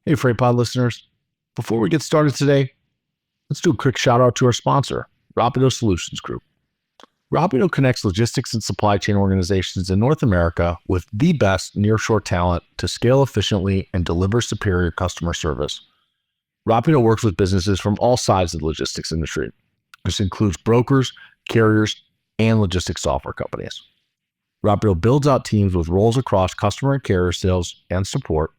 Hey, Freight Pod listeners. Before we get started today, let's do a quick shout out to our sponsor, Rapido Solutions Group. Rapido connects logistics and supply chain organizations in North America with the best nearshore talent to scale efficiently and deliver superior customer service. Rapido works with businesses from all sides of the logistics industry. This includes brokers, carriers, and logistics software companies. Rapido builds out teams with roles across customer and carrier sales and support,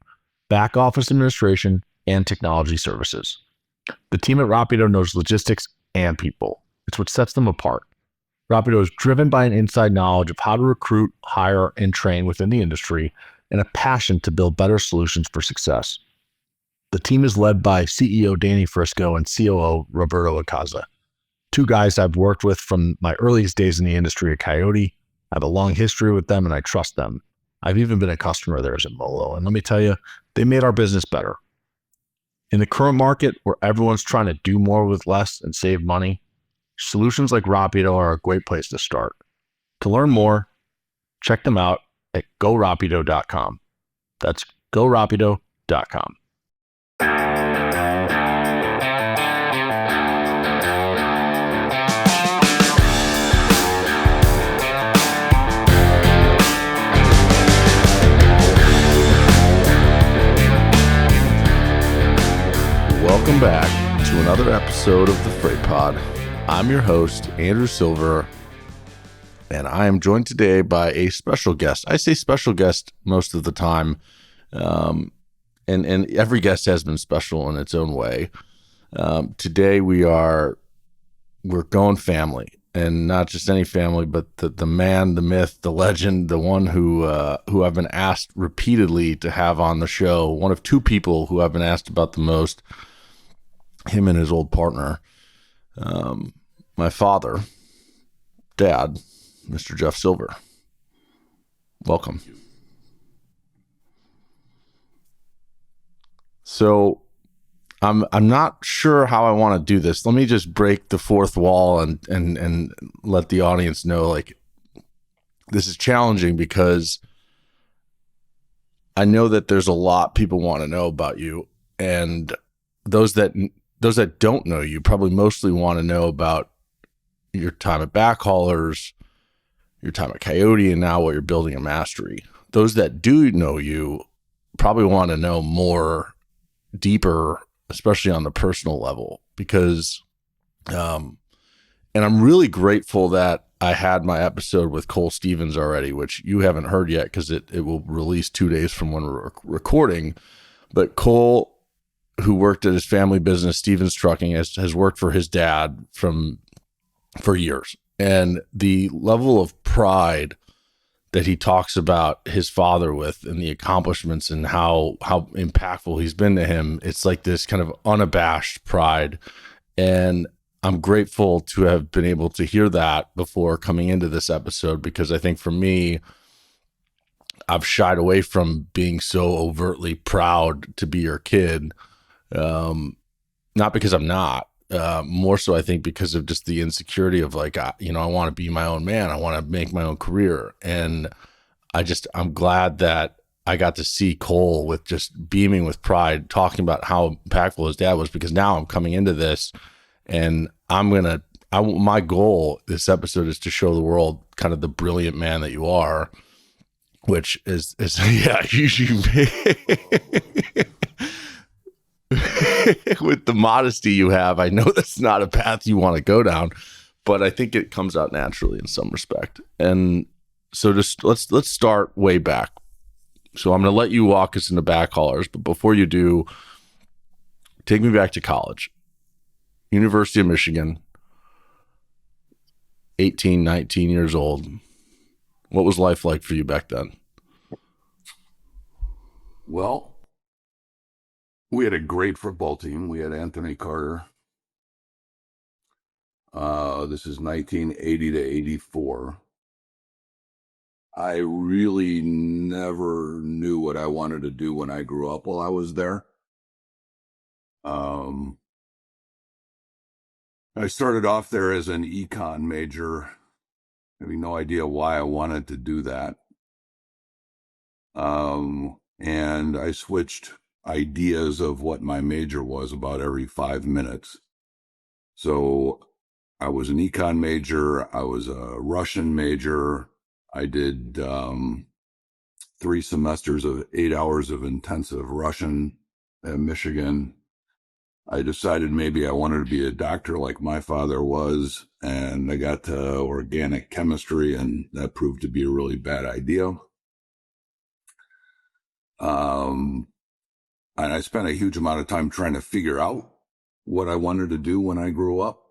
back office administration, and technology services. The team at Rapido knows logistics and people. It's what sets them apart. Rapido is driven by an inside knowledge of how to recruit, hire, and train within the industry, and a passion to build better solutions for success. The team is led by CEO Danny Frisco and COO Roberto Acaza, two guys I've worked with from my earliest days in the industry at Coyote. I have a long history with them and I trust them. I've even been a customer of theirs at Molo, and let me tell you, they made our business better. In the current market where everyone's trying to do more with less and save money, solutions like Rapido are a great place to start. To learn more, check them out at gorapido.com. That's gorapido.com. Welcome back to another episode of the Freight Pod. I'm your host, Andrew Silver, and I am joined today by a special guest. I say special guest most of the time, and every guest has been special in its own way. Today we're going family, and not just any family, but the man, the myth, the legend, the one who I've been asked repeatedly to have on the show. One of two people who I've been asked about the most. Him and his old partner, my father, Dad, Mr. Jeff Silver. Welcome. So I'm not sure how I want to do this. Let me just break the fourth wall and let the audience know, like, this is challenging because I know that there's a lot people want to know about you, and those that don't know you probably mostly want to know about your time at Backhaulers, your time at Coyote, and now what you're building at Mastery. Those that do know you probably want to know more deeper, especially on the personal level, because, and I'm really grateful that I had my episode with Cole Stevens already, which you haven't heard yet because it will release 2 days from when we're recording. But Cole, who worked at his family business, Stevens Trucking, has worked for his dad for years. And the level of pride that he talks about his father with and the accomplishments and how impactful he's been to him, it's like this kind of unabashed pride. And I'm grateful to have been able to hear that before coming into this episode, because I think for me, I've shied away from being so overtly proud to be your kid. Not because I'm not, more so I think because of just the insecurity of like, I want to be my own man. I want to make my own career. And I'm glad that I got to see Cole with just beaming with pride, talking about how impactful his dad was, because now I'm coming into this and my goal this episode is to show the world kind of the brilliant man that you are, which is yeah, with the modesty you have, I know that's not a path you want to go down, but I think it comes out naturally in some respect. And so just let's start way back. So I'm going to let you walk us into Backhaulers, but before you do, take me back to college. University of Michigan, 18, 19 years old. What was life like for you back then? Well, we had a great football team. We had Anthony Carter. This is 1980 to 84. I really never knew what I wanted to do when I grew up while I was there. I started off there as an econ major, having no idea why I wanted to do that. And I switched ideas of what my major was about every 5 minutes. So I was an econ major. I was a Russian major. I did 3 semesters of 8 hours of intensive Russian at Michigan. I decided maybe I wanted to be a doctor like my father was, and I got to organic chemistry, and that proved to be a really bad idea. And I spent a huge amount of time trying to figure out what I wanted to do when I grew up,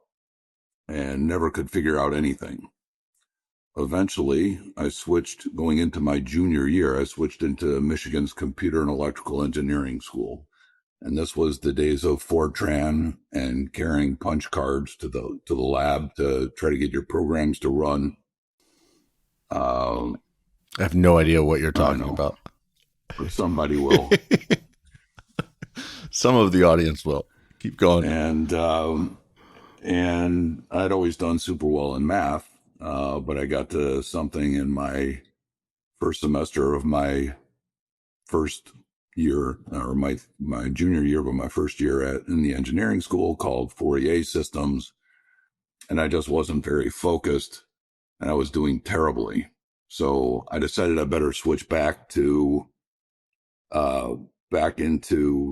and never could figure out anything. Eventually, going into my junior year, I switched into Michigan's Computer and Electrical Engineering School. And this was the days of Fortran and carrying punch cards to the lab to try to get your programs to run. I have no idea what you're talking about. But somebody will. Some of the audience will. Keep going. And I'd always done super well in math, but I got to something in my first semester of my first year, or my junior year, but my first year in the engineering school, called Fourier systems. And I just wasn't very focused, and I was doing terribly. So I decided I better switch back into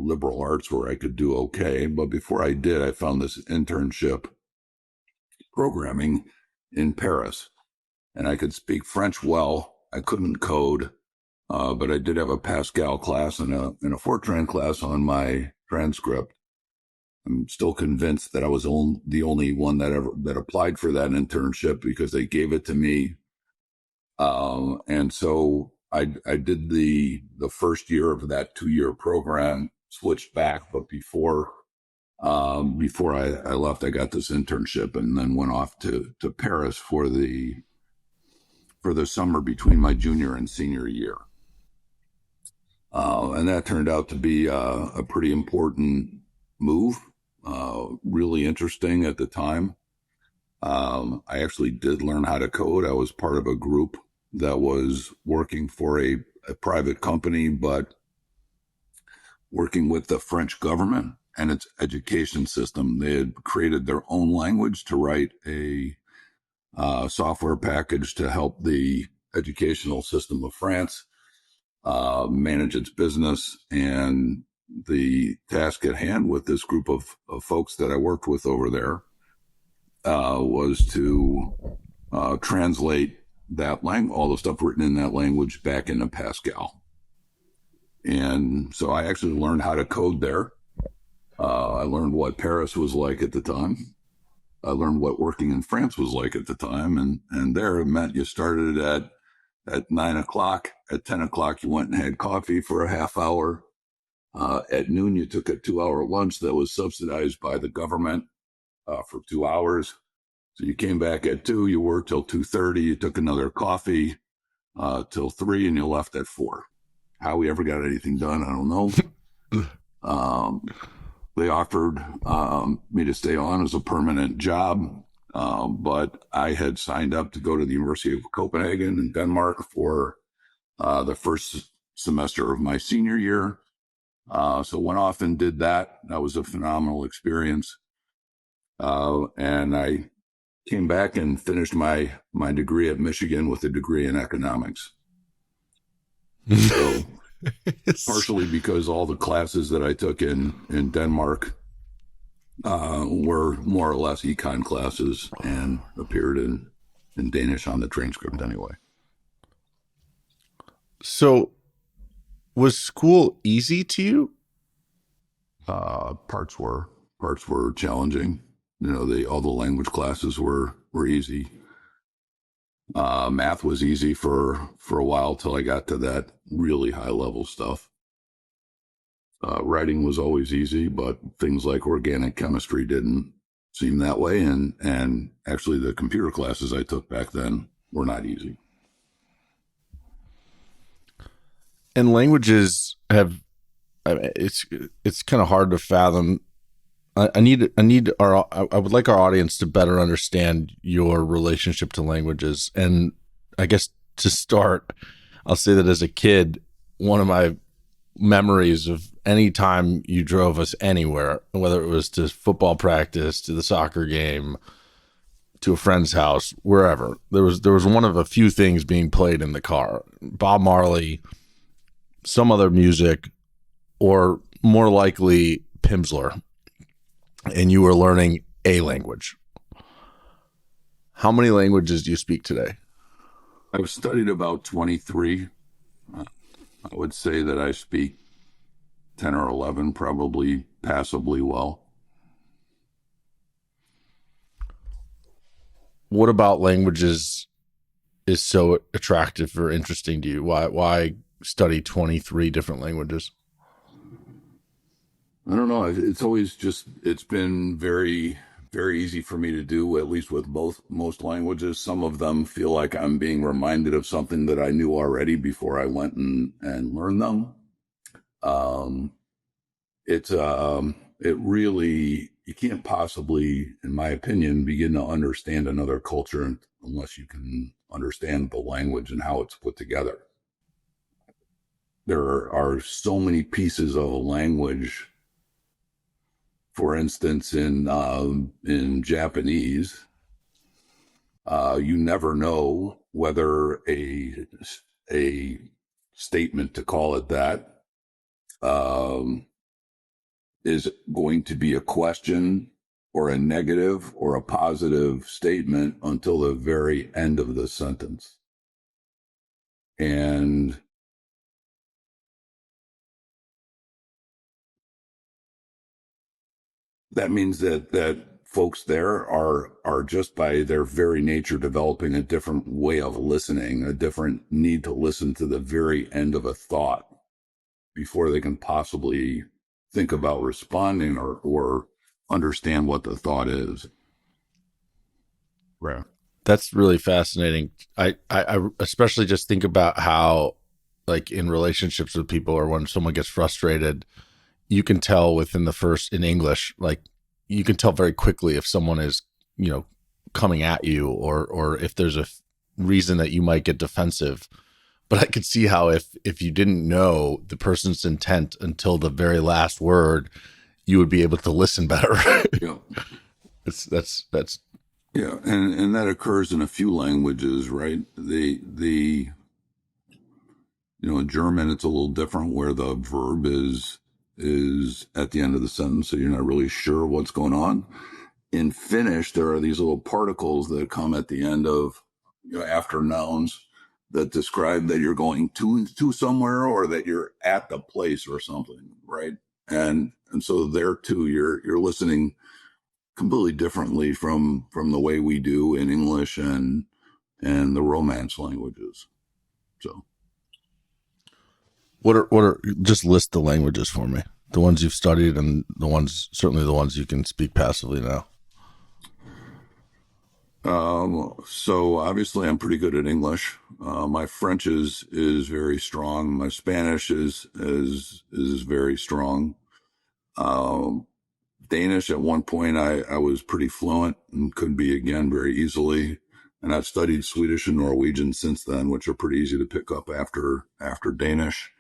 liberal arts where I could do okay. But before I did, I found this internship programming in Paris, and I could speak French well. I couldn't code, but I did have a Pascal class and a Fortran class on my transcript. I'm still convinced that I was the only one that applied for that internship because they gave it to me. And so I did the first year of that 2-year program, switched back, but before I left, I got this internship and then went off to Paris for the summer between my junior and senior year. And that turned out to be a pretty important move, really interesting at the time. I actually did learn how to code. I was part of a group that was working for a private company, but working with the French government and its education system. They had created their own language to write a software package to help the educational system of France manage its business. And the task at hand with this group of folks that I worked with over there was to translate all the stuff written in that language back into Pascal. And so I actually learned how to code there. I learned what Paris was like at the time. I learned what working in France was like at the time. And there it meant you started at 9 o'clock. At 10 o'clock, you went and had coffee for a half hour. At noon, you took a 2-hour lunch that was subsidized by the government for 2 hours. So you came back at 2, you worked till 2:30, you took another coffee till 3, and you left at 4. How we ever got anything done, I don't know. They offered me to stay on as a permanent job, but I had signed up to go to the University of Copenhagen in Denmark for the first semester of my senior year. So went off and did that. That was a phenomenal experience. And I came back and finished my degree at Michigan with a degree in economics. So partially because all the classes that I took in Denmark were more or less econ classes and appeared in Danish on the transcript anyway. So was school easy to you? Parts were challenging. All the language classes were easy. Math was easy for a while till I got to that really high level stuff. Writing was always easy, but things like organic chemistry didn't seem that way. And actually the computer classes I took back then were not easy. And languages it's kind of hard to fathom. I would like our audience to better understand your relationship to languages. And I guess to start, I'll say that as a kid, one of my memories of anytime you drove us anywhere, whether it was to football practice, to the soccer game, to a friend's house, wherever, there was one of a few things being played in the car: Bob Marley, some other music, or more likely Pimsleur, and you were learning a language. How many languages do you speak today? I've studied about 23. I would say that I speak 10 or 11, probably passably well. What about languages is so attractive or interesting to you? Why study 23 different languages? I don't know. It's been very, very easy for me to do, at least with most languages. Some of them feel like I'm being reminded of something that I knew already before I went and learned them. Um, it really, you can't possibly, in my opinion, begin to understand another culture unless you can understand the language and how it's put together. There are so many pieces of language. For instance, in Japanese, you never know whether a statement, to call it that, um, is going to be a question or a negative or a positive statement until the very end of the sentence. And that means that folks there are just by their very nature developing a different way of listening, a different need to listen to the very end of a thought before they can possibly think about responding or understand what the thought is. Right. That's really fascinating. I especially just think about how, like, in relationships with people or when someone gets frustrated, you can tell within the first, in English, like, you can tell very quickly if someone is, coming at you, or if there's a reason that you might get defensive. But I could see how if you didn't know the person's intent until the very last word, you would be able to listen better. Yeah. That's Yeah, and that occurs in a few languages, right? In German it's a little different where the verb is at the end of the sentence, so you're not really sure what's going on. In Finnish, there are these little particles that come at the end of, after nouns that describe that you're going to somewhere or that you're at the place or something, right? And so there too, you're listening completely differently from the way we do in English and the Romance languages. So what are just list the languages for me. The ones you've studied and certainly the ones you can speak passively now. so obviously I'm pretty good at English. My French is very strong. My Spanish is very strong. Um, Danish at one point I was pretty fluent and could be again very easily. And I've studied Swedish and Norwegian since then, which are pretty easy to pick up after Danish.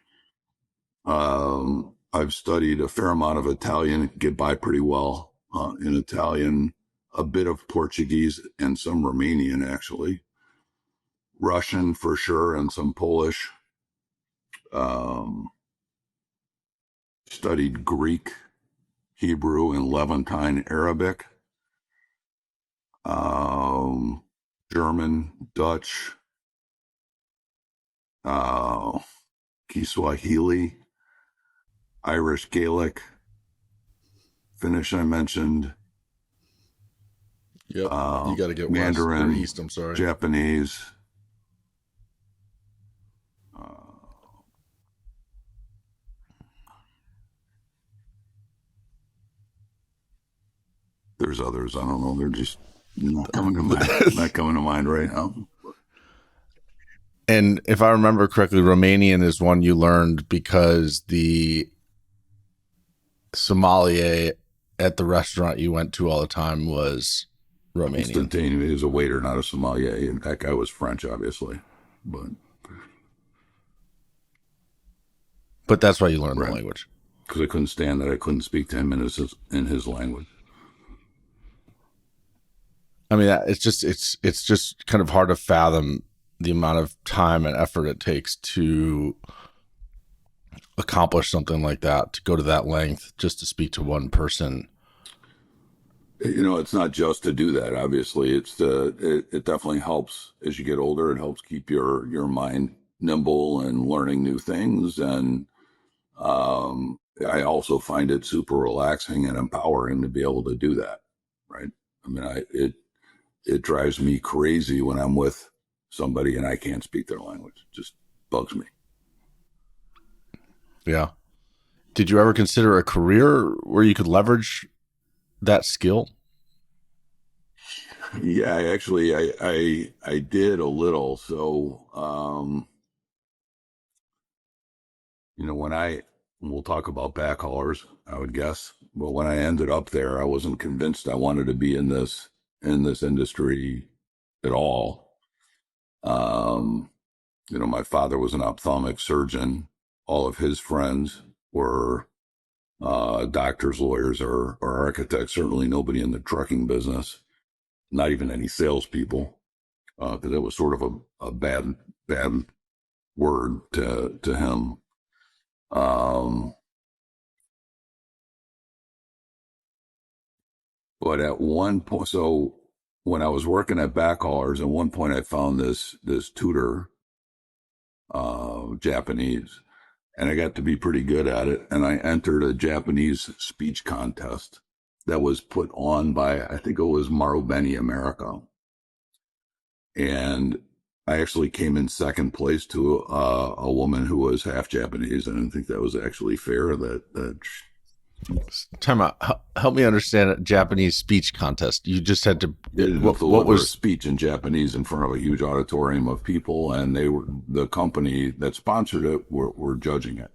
I've studied a fair amount of Italian, get by pretty well in Italian, a bit of Portuguese and some Romanian actually, Russian for sure, and some Polish. Um, Studied Greek, Hebrew, and Levantine Arabic. German, Dutch, Kiswahili, Irish Gaelic, Finnish I mentioned. Yep. You got to get Mandarin, west or east. I'm sorry. Japanese. There's others. I don't know. They're just not coming to mind. Not coming to mind right now. And if I remember correctly, Romanian is one you learned because the sommelier at the restaurant you went to all the time was Romanian. Constantine is a waiter, not a sommelier. And that guy was French, obviously. But that's why you learned the language. because I couldn't stand that I couldn't speak to him in his language. I mean, it's just kind of hard to fathom the amount of time and effort it takes to accomplish something like that, to go to that length just to speak to one person. It's not just to do that. Obviously, it definitely helps as you get older. It helps keep your mind nimble and learning new things. And I also find it super relaxing and empowering to be able to do that. Right. I mean, it drives me crazy when I'm with somebody and I can't speak their language. It just bugs me. Yeah. Did you ever consider a career where you could leverage that skill? Yeah, I did a little. So, we'll talk about backhaulers, I would guess. But when I ended up there, I wasn't convinced I wanted to be in this industry at all. Um, my father was an ophthalmic surgeon. All of his friends were doctors, lawyers, or architects. Certainly nobody in the trucking business, not even any salespeople, because it was sort of a bad word to him. But at one point, so when I was working at Backhaulers, at one point I found this tutor, Japanese, and I got to be pretty good at it. And I entered a Japanese speech contest that was put on by, I think it was Marubeni America. And I actually came in second place to a woman who was half Japanese. I didn't think that was actually fair. That Time out. Help me understand a Japanese speech contest. You just had to. What was a speech in Japanese in front of a huge auditorium of people, and the company that sponsored it were judging it.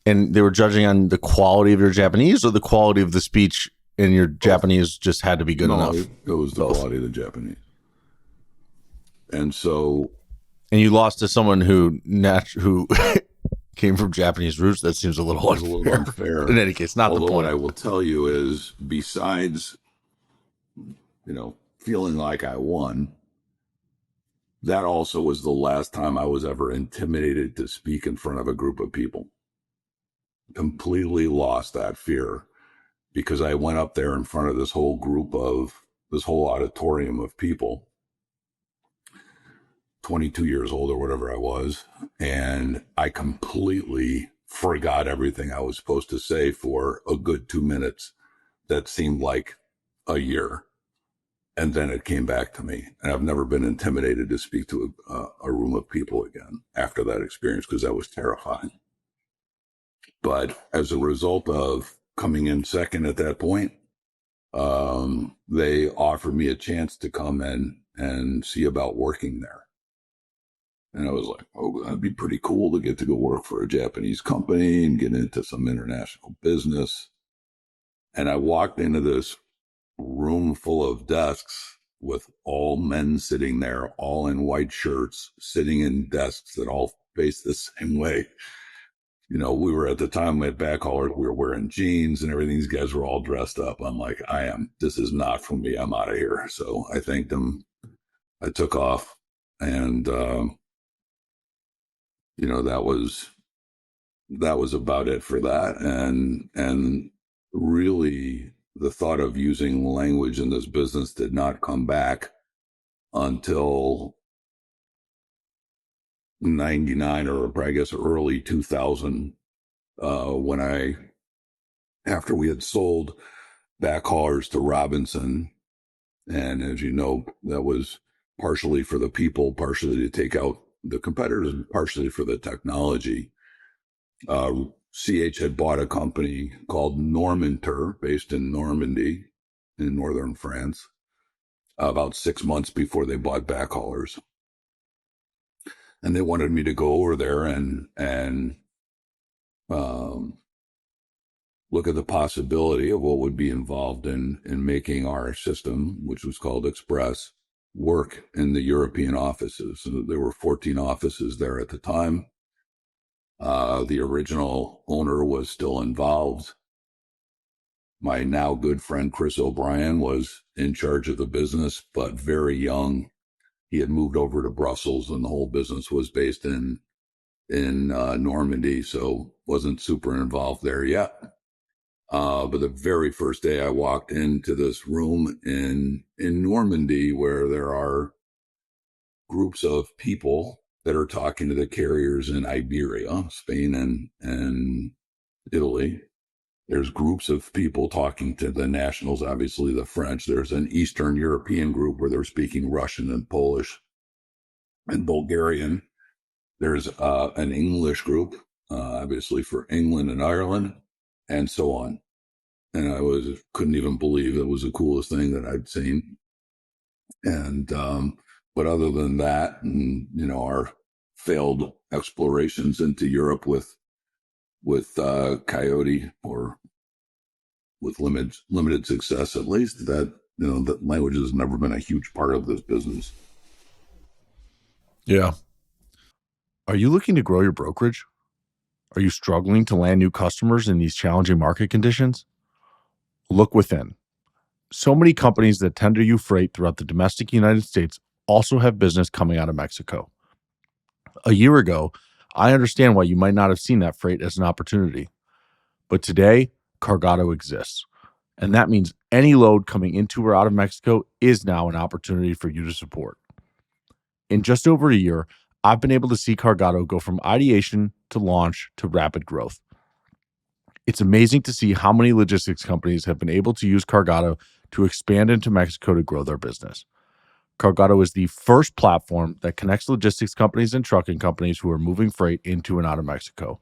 And they were judging on the quality of your Japanese or the quality of the speech, and your Japanese just had to be good enough? It was the quality of the Japanese. And so. And you lost to someone who came from Japanese roots. That seems a little unfair. In any case, not the point. What I will tell you is, besides, feeling like I won, that also was the last time I was ever intimidated to speak in front of a group of people. Completely lost that fear because I went up there in front of this whole auditorium of people, 22 years old or whatever I was, and I completely forgot everything I was supposed to say for a good 2 minutes. That seemed like a year. And then it came back to me. And I've never been intimidated to speak to a room of people again after that experience, because that was terrifying. But as a result of coming in second at that point, they offered me a chance to come in and see about working there. And I was like, oh, that'd be pretty cool to get to go work for a Japanese company and get into some international business. And I walked into this room full of desks with all men sitting there, all in white shirts, sitting in desks that all face the same way. We were at the time at Backhaulers, we were wearing jeans and everything. These guys were all dressed up. I'm like, this is not for me. I'm out of here. So I thanked them. I took off, and, that was about it for that. And really, the thought of using language in this business did not come back until 99, or I guess early 2000, after we had sold Backhaulers to Robinson. And as you know, that was partially for the people, partially to take out the competitors, and partially for the technology. CH had bought a company called Normanter, based in Normandy in northern France, about 6 months before they bought Backhaulers. And they wanted me to go over there and look at the possibility of what would be involved in making our system, which was called Express, work in the European offices. So there were 14 offices there at the time. The original owner was still involved. My now good friend Chris O'Brien was in charge of the business, but very young. He had moved over to Brussels, and the whole business was based in Normandy, so wasn't super involved there yet. But the very first day I walked into this room in Normandy, where there are groups of people that are talking to the carriers in Iberia, Spain, and Italy. There's groups of people talking to the nationals, obviously the French. There's an Eastern European group where they're speaking Russian and Polish and Bulgarian. There's an English group, obviously for England and Ireland, and so on. And I couldn't even believe it was the coolest thing that I'd seen. And but other than that, and our failed explorations into Europe with Coyote, or with limited success, at least, that that language has never been a huge part of this business. Yeah. Are you looking to grow your brokerage? Are you struggling to land new customers in these challenging market conditions? Look within. So many companies that tender you freight throughout the domestic United States also have business coming out of Mexico. A year ago, I understand why you might not have seen that freight as an opportunity. But today, Cargado exists. And that means any load coming into or out of Mexico is now an opportunity for you to support. In just over a year, I've been able to see Cargado go from ideation to launch to rapid growth. It's amazing to see how many logistics companies have been able to use Cargado to expand into Mexico to grow their business. Cargado is the first platform that connects logistics companies and trucking companies who are moving freight into and out of Mexico.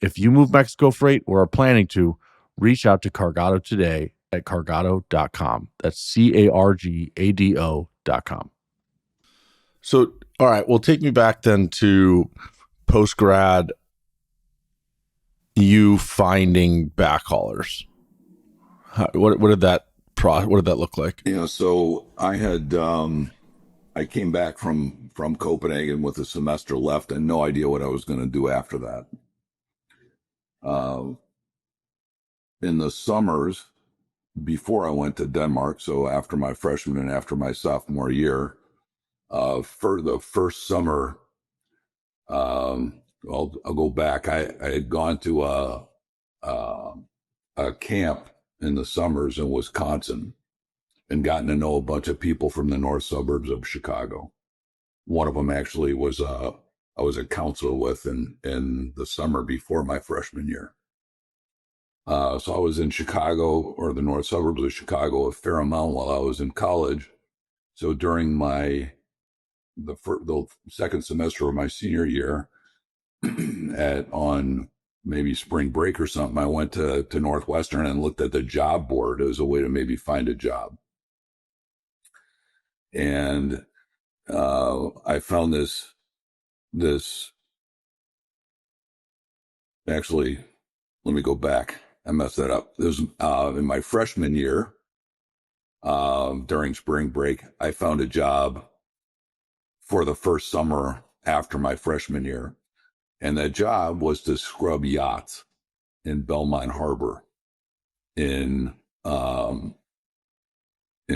If you move Mexico freight or are planning to, reach out to Cargado today at cargado.com. That's CARGADO.com. So, all right, well, take me back then to post grad, you finding backhaulers. What did that look like? So I came back from Copenhagen with a semester left and no idea what I was going to do after that. In the summers before I went to Denmark, so after my freshman and after my sophomore year, for the first summer, I'll go back. I had gone to a camp in the summers in Wisconsin and gotten to know a bunch of people from the north suburbs of Chicago. One of them actually was I was a counselor with in the summer before my freshman year. So I was in Chicago, or the north suburbs of Chicago, a fair amount while I was in college. So during the second semester of my senior year, on maybe spring break or something, I went to Northwestern and looked at the job board as a way to maybe find a job. And I found this actually, let me go back. I messed that up. This was in my freshman year, during spring break, I found a job for the first summer after my freshman year. And that job was to scrub yachts in Belmont Harbor in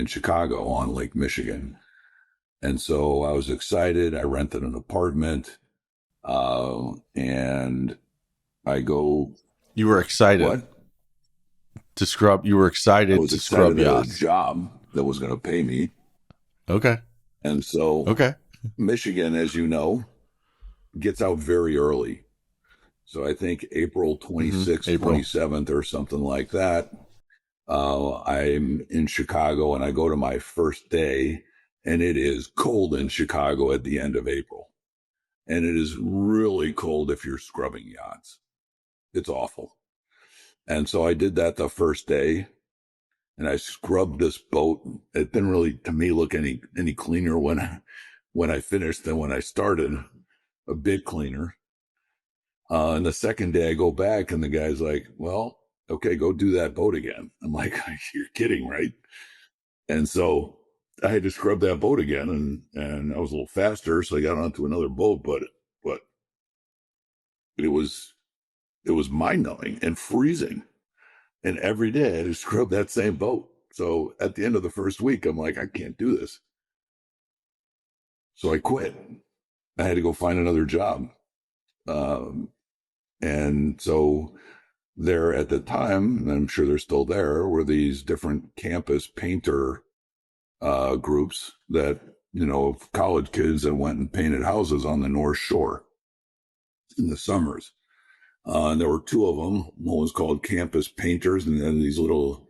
Chicago on Lake Michigan. And so I was excited. I rented an apartment, and I go. You were excited What? to scrub. You were I excited was to scrub excited at a yachts. job that was going to pay me. Okay. And so Okay. Michigan, as you know, gets out very early. So I think April 26th, April. 27th, or something like that. I'm in Chicago and I go to my first day, and it is cold in Chicago at the end of April. And it is really cold if you're scrubbing yachts. It's awful. And so I did that the first day, and I scrubbed this boat. It didn't really, to me, look any cleaner when I finished than when I started. A bit cleaner. And the second day I go back, and the guy's like, "Well, okay, go do that boat again." I'm like, "You're kidding, right?" And so I had to scrub that boat again, and I was a little faster, so I got onto another boat, but it was mind numbing and freezing. And every day I had to scrub that same boat. So at the end of the first week, I'm like, I can't do this. So I quit. I had to go find another job. Um, and so there at the time, and I'm sure they're still there, were these different campus painter groups that, of college kids that went and painted houses on the North Shore in the summers. And there were two of them. One was called Campus Painters, and then these little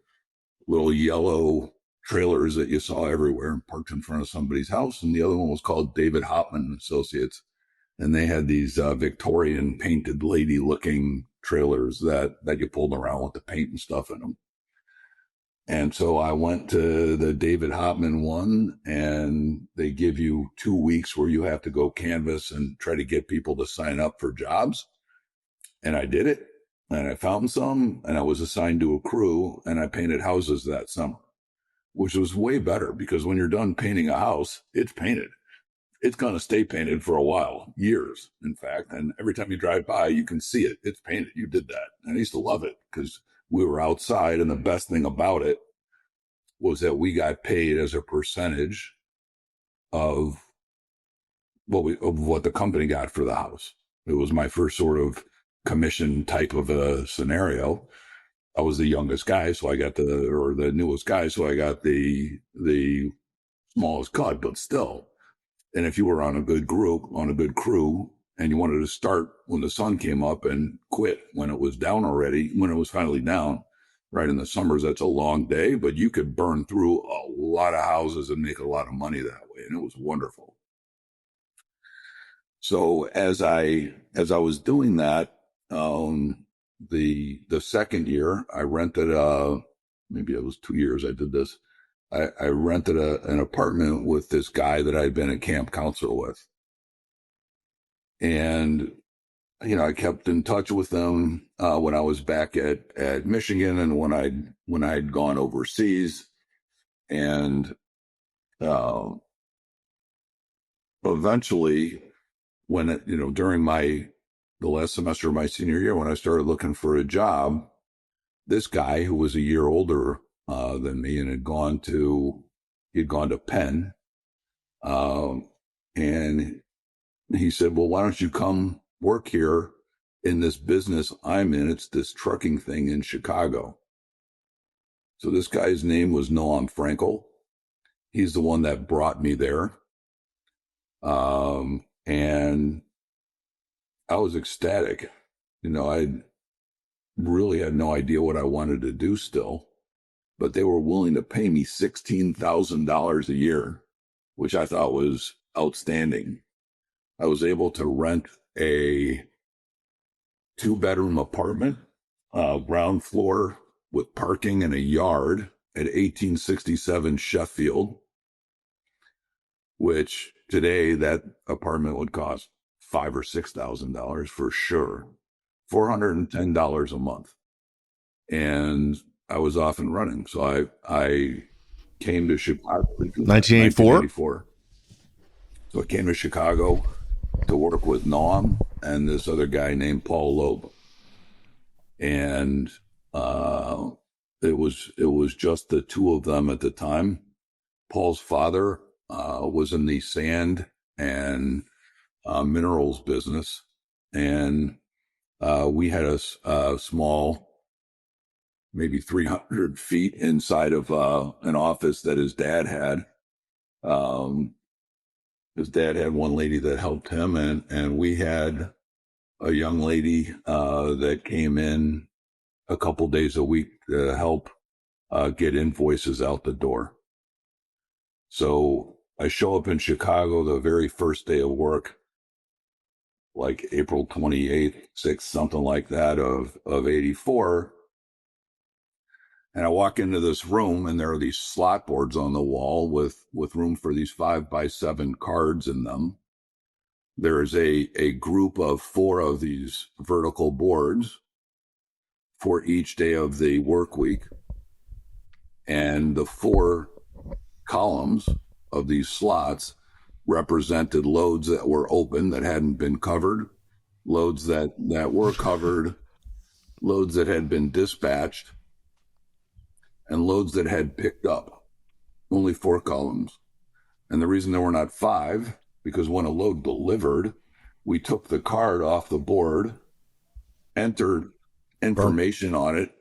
yellow trailers that you saw everywhere parked in front of somebody's house. And the other one was called David Hopman Associates. And they had these Victorian painted lady looking trailers that you pulled around with the paint and stuff in them. And so I went to the David Hopman one, and they give you 2 weeks where you have to go canvas and try to get people to sign up for jobs. And I did it, and I found some, and I was assigned to a crew, and I painted houses that summer, which was way better because when you're done painting a house, it's painted. It's going to stay painted for a while, years, in fact. And every time you drive by, you can see it. It's painted. You did that. And I used to love it because we were outside. And the best thing about it was that we got paid as a percentage of what the company got for the house. It was my first sort of commission type of a scenario. I was the youngest guy, so I got the newest guy, so I got the smallest cut, but still. And if you were on a good crew, and you wanted to start when the sun came up and quit when it was down already, when it was finally down, right in the summers, that's a long day, but you could burn through a lot of houses and make a lot of money that way. And it was wonderful. So as I was doing that, the second year I rented maybe it was 2 years I did this. I rented an apartment with this guy that I'd been a camp counselor with. And, I kept in touch with them when I was back at Michigan and when I'd gone overseas. And eventually, when, during the last semester of my senior year, when I started looking for a job, this guy who was a year older than me and he'd gone to Penn. And he said, well, why don't you come work here in this business I'm in? It's this trucking thing in Chicago. So this guy's name was Noam Frankel. He's the one that brought me there. And I was ecstatic. I really had no idea what I wanted to do still, but they were willing to pay me $16,000 a year, which I thought was outstanding. I was able to rent a 2-bedroom apartment, ground floor with parking and a yard at 1867 Sheffield, which today that apartment would cost $5,000 or $6,000 for sure, $410 a month. And I was off and running. So I came to Chicago. 1984. So I came to Chicago to work with Noam and this other guy named Paul Loeb. And it was just the two of them at the time. Paul's father was in the sand and minerals business, and we had a small, maybe 300 feet inside of an office that his dad had. His dad had one lady that helped him, and we had a young lady that came in a couple days a week to help get invoices out the door. So I show up in Chicago the very first day of work, like April 28th, 6th, something like that of 84. And I walk into this room and there are these slot boards on the wall with room for these 5x7 cards in them. There is a group of 4 of these vertical boards for each day of the work week. And the 4 columns of these slots represented loads that were open that hadn't been covered, loads that were covered, loads that had been dispatched, and loads that had picked up. Only 4 columns. And the reason there were not 5, because when a load delivered, we took the card off the board, entered information on it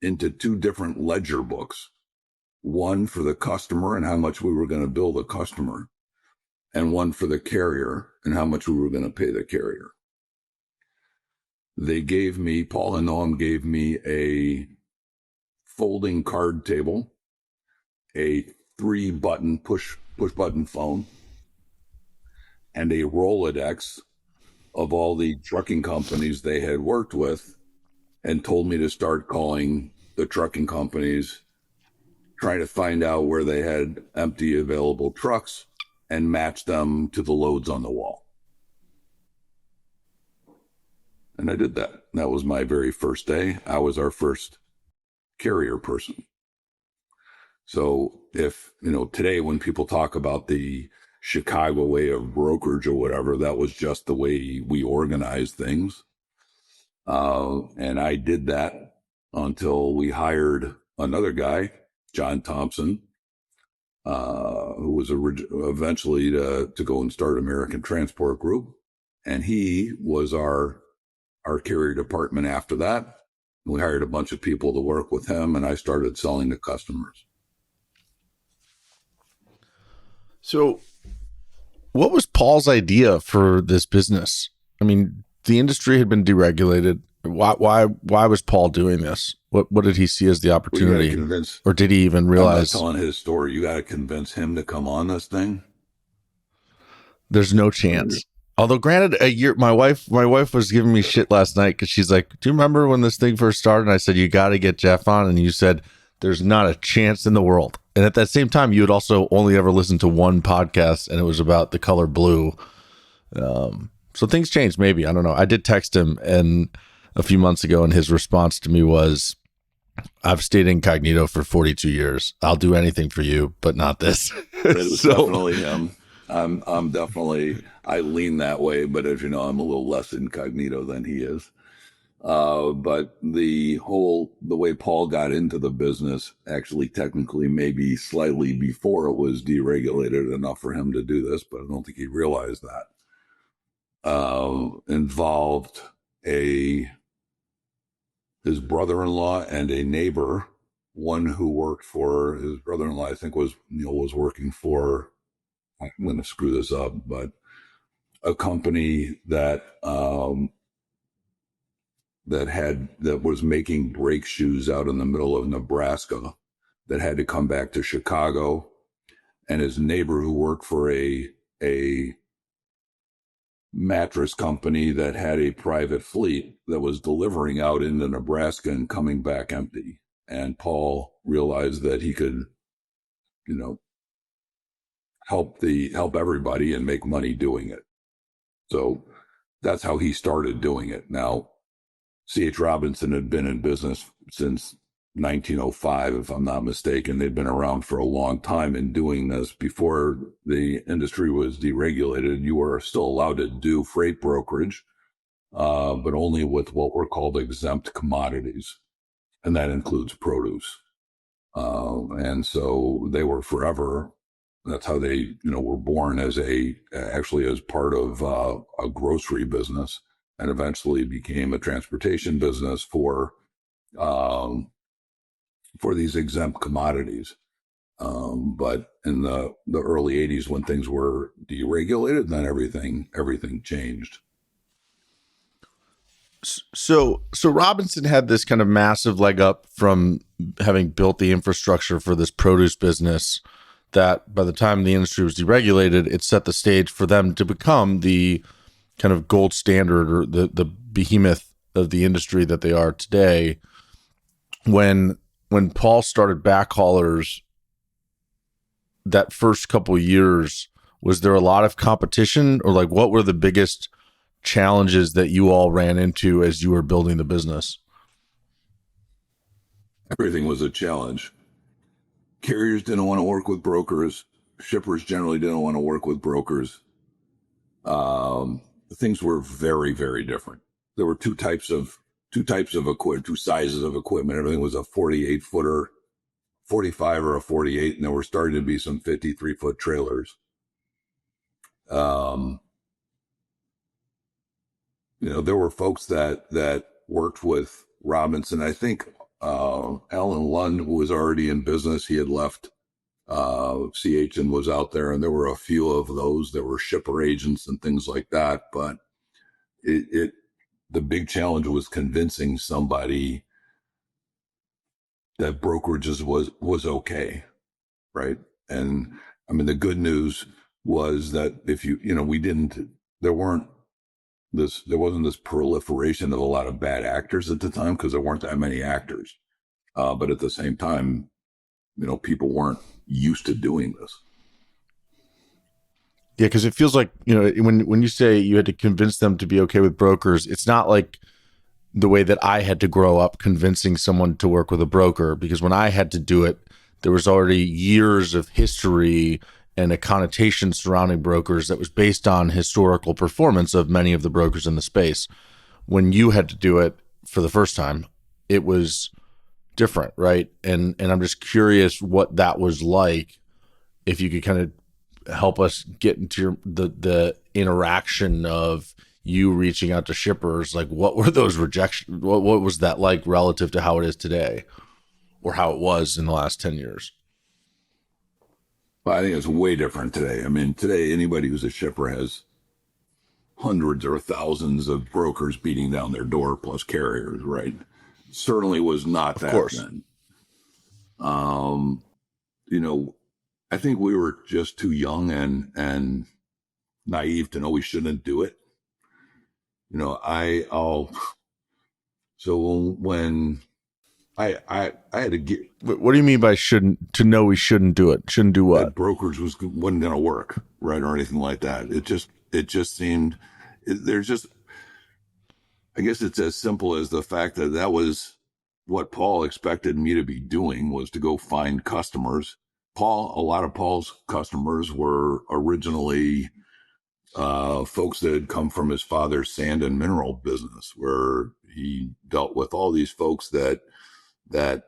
into 2 different ledger books. One for the customer and how much we were going to bill the customer, and one for the carrier and how much we were going to pay the carrier. They gave me, Paul and Noam gave me a folding card table, a 3-button push button phone, and a Rolodex of all the trucking companies they had worked with, and told me to start calling the trucking companies, trying to find out where they had empty available trucks and match them to the loads on the wall. And I did that. That was my very first day. I was our first carrier person. So if, today when people talk about the Chicago way of brokerage or whatever, that was just the way we organized things. And I did that until we hired another guy, John Thompson, who was eventually to go and start American Transport Group. And he was our carrier department after that. We hired a bunch of people to work with him, and I started selling to customers. So what was Paul's idea for this business? I mean, the industry had been deregulated. Why was Paul doing this? What did he see as the opportunity? Or did he even realize? I'm not telling his story. You got to convince him to come on this thing. There's no chance. Although granted, my wife was giving me shit last night because she's like, do you remember when this thing first started? And I said, you got to get Jeff on. And you said, there's not a chance in the world. And at that same time, you had also only ever listened to one podcast, and it was about the color blue. So things changed, maybe. I don't know. I did text him and a few months ago, and his response to me was, I've stayed incognito for 42 years. I'll do anything for you, but not this. It was definitely him. I'm definitely, I lean that way, but as you know, I'm a little less incognito than he is. But the way Paul got into the business, actually technically maybe slightly before it was deregulated enough for him to do this, but I don't think he realized that, involved his brother-in-law and a neighbor, one who worked for his brother-in-law, I think was working for, I'm going to screw this up, but a company that was making brake shoes out in the middle of Nebraska that had to come back to Chicago, and his neighbor who worked for a mattress company that had a private fleet that was delivering out into Nebraska and coming back empty. And Paul realized that he could, help everybody and make money doing it. So that's how he started doing it. Now, C.H. Robinson had been in business since 1905, if I'm not mistaken. They'd been around for a long time in doing this. Before the industry was deregulated, you were still allowed to do freight brokerage, but only with what were called exempt commodities. And that includes produce. And so they were forever. That's how they, were born as part of a grocery business, and eventually became a transportation business for these exempt commodities. But in the early 80s, when things were deregulated, then everything changed. So Robinson had this kind of massive leg up from having built the infrastructure for this produce business, that by the time the industry was deregulated, it set the stage for them to become the kind of gold standard, or the behemoth of the industry that they are today. When Paul started Backhaulers, that first couple of years, was there a lot of competition, or like what were the biggest challenges that you all ran into as you were building the business? Everything was a challenge. Carriers didn't want to work with brokers. Shippers generally didn't want to work with brokers. things were very, very different. There were two types of equipment, two sizes of equipment. Everything was a 48 footer, 45 or a 48, and there were starting to be some 53-foot trailers. Um, there were folks that worked with Robinson. I think Alan Lund was already in business. He had left CH and was out there, and there were a few of those. There were shipper agents and things like that. But the big challenge was convincing somebody that brokerages was okay, right? And I mean, the good news was that if there wasn't this proliferation of a lot of bad actors at the time because there weren't that many actors. But at the same time, people weren't used to doing this. Yeah, because it feels like, when you say you had to convince them to be okay with brokers, it's not like the way that I had to grow up convincing someone to work with a broker, because when I had to do it, there was already years of history and a connotation surrounding brokers that was based on historical performance of many of the brokers in the space. When you had to do it for the first time, it was different, right? And I'm just curious what that was like, if you could kind of help us get into the interaction of you reaching out to shippers. Like, what were those rejections? What was that like relative to how it is today, or how it was in the last 10 years? Well, I think it's way different today. I mean, today, anybody who's a shipper has hundreds or thousands of brokers beating down their door plus carriers, right? Certainly was not Of that course. then. Um, I think we were just too young and naive to know we shouldn't do it. So when I had to get. What do you mean by to know we shouldn't do it? Shouldn't do what? That brokerage wasn't going to work, right, or anything like that. It just seemed there's just. I guess it's as simple as the fact that was what Paul expected me to be doing, was to go find customers. A lot of Paul's customers were originally folks that had come from his father's sand and mineral business, where he dealt with all these folks that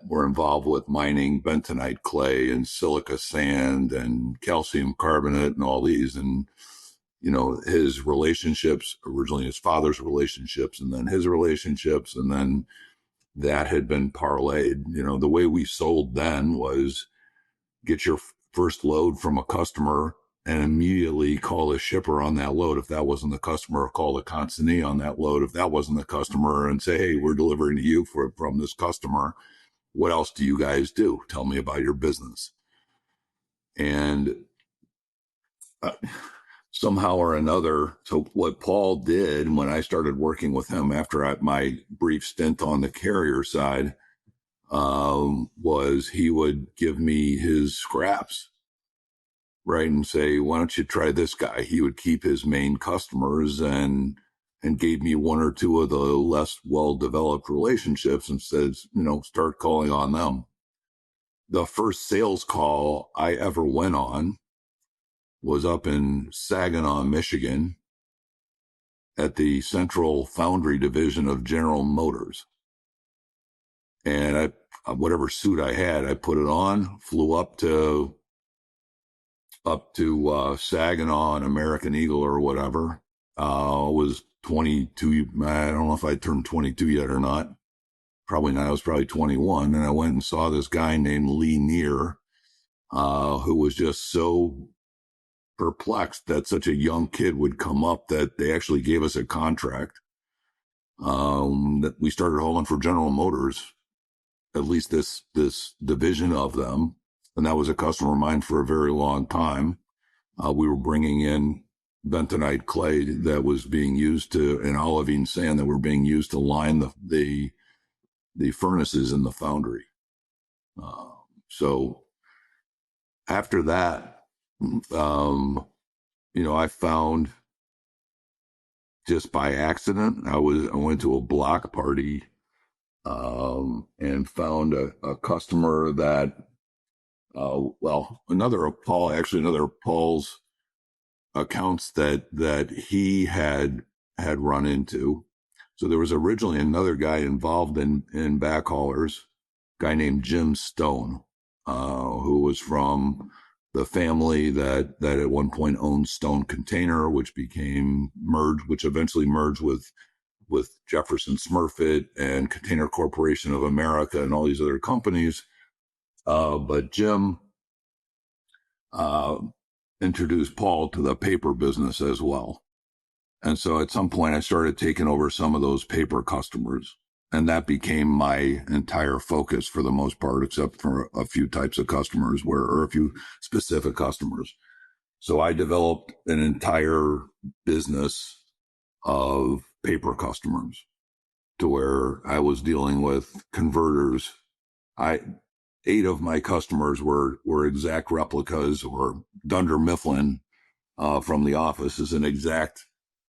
were involved with mining bentonite clay and silica sand and calcium carbonate and all these. And, his relationships, originally his father's relationships, and then his relationships, and then that had been parlayed. The way we sold then was get your first load from a customer and immediately call a shipper on that load. If that wasn't the customer, call the consignee on that load. If that wasn't the customer, and say, hey, we're delivering to you from this customer. What else do you guys do? Tell me about your business. And somehow or another, so what Paul did when I started working with him after my brief stint on the carrier side, was he would give me his scraps, right, and say, why don't you try this guy? He would keep his main customers and gave me one or two of the less well-developed relationships and said, start calling on them. The first sales call I ever went on was up in Saginaw, Michigan, at the Central Foundry Division of General Motors. And whatever suit I had, I put it on, flew up to Saginaw and American Eagle or whatever. Was 22. I don't know if I turned 22 yet or not. Probably not. I was probably 21. And I went and saw this guy named Lee Neer, who was just so perplexed that such a young kid would come up, that they actually gave us a contract, that we started hauling for General Motors, at least this division of them. And that was a customer of mine for a very long time. We were bringing in bentonite clay that was being used and olivine sand that were being used to line the furnaces in the foundry. So after that, I found, just by accident, I went to a block party, and found a customer that, another of Paul's accounts that he had had run into. So there was originally another guy involved in backhaulers, a guy named Jim Stone, who was from the family that at one point owned Stone Container, which eventually merged with Jefferson Smurfit and Container Corporation of America and all these other companies. But Jim introduced Paul to the paper business as well. And so at some point I started taking over some of those paper customers, and that became my entire focus for the most part, except for a few types of customers or a few specific customers. So I developed an entire business of paper customers to where I was dealing with converters. 8 of my customers were exact replicas, or Dunder Mifflin from The Office is an exact.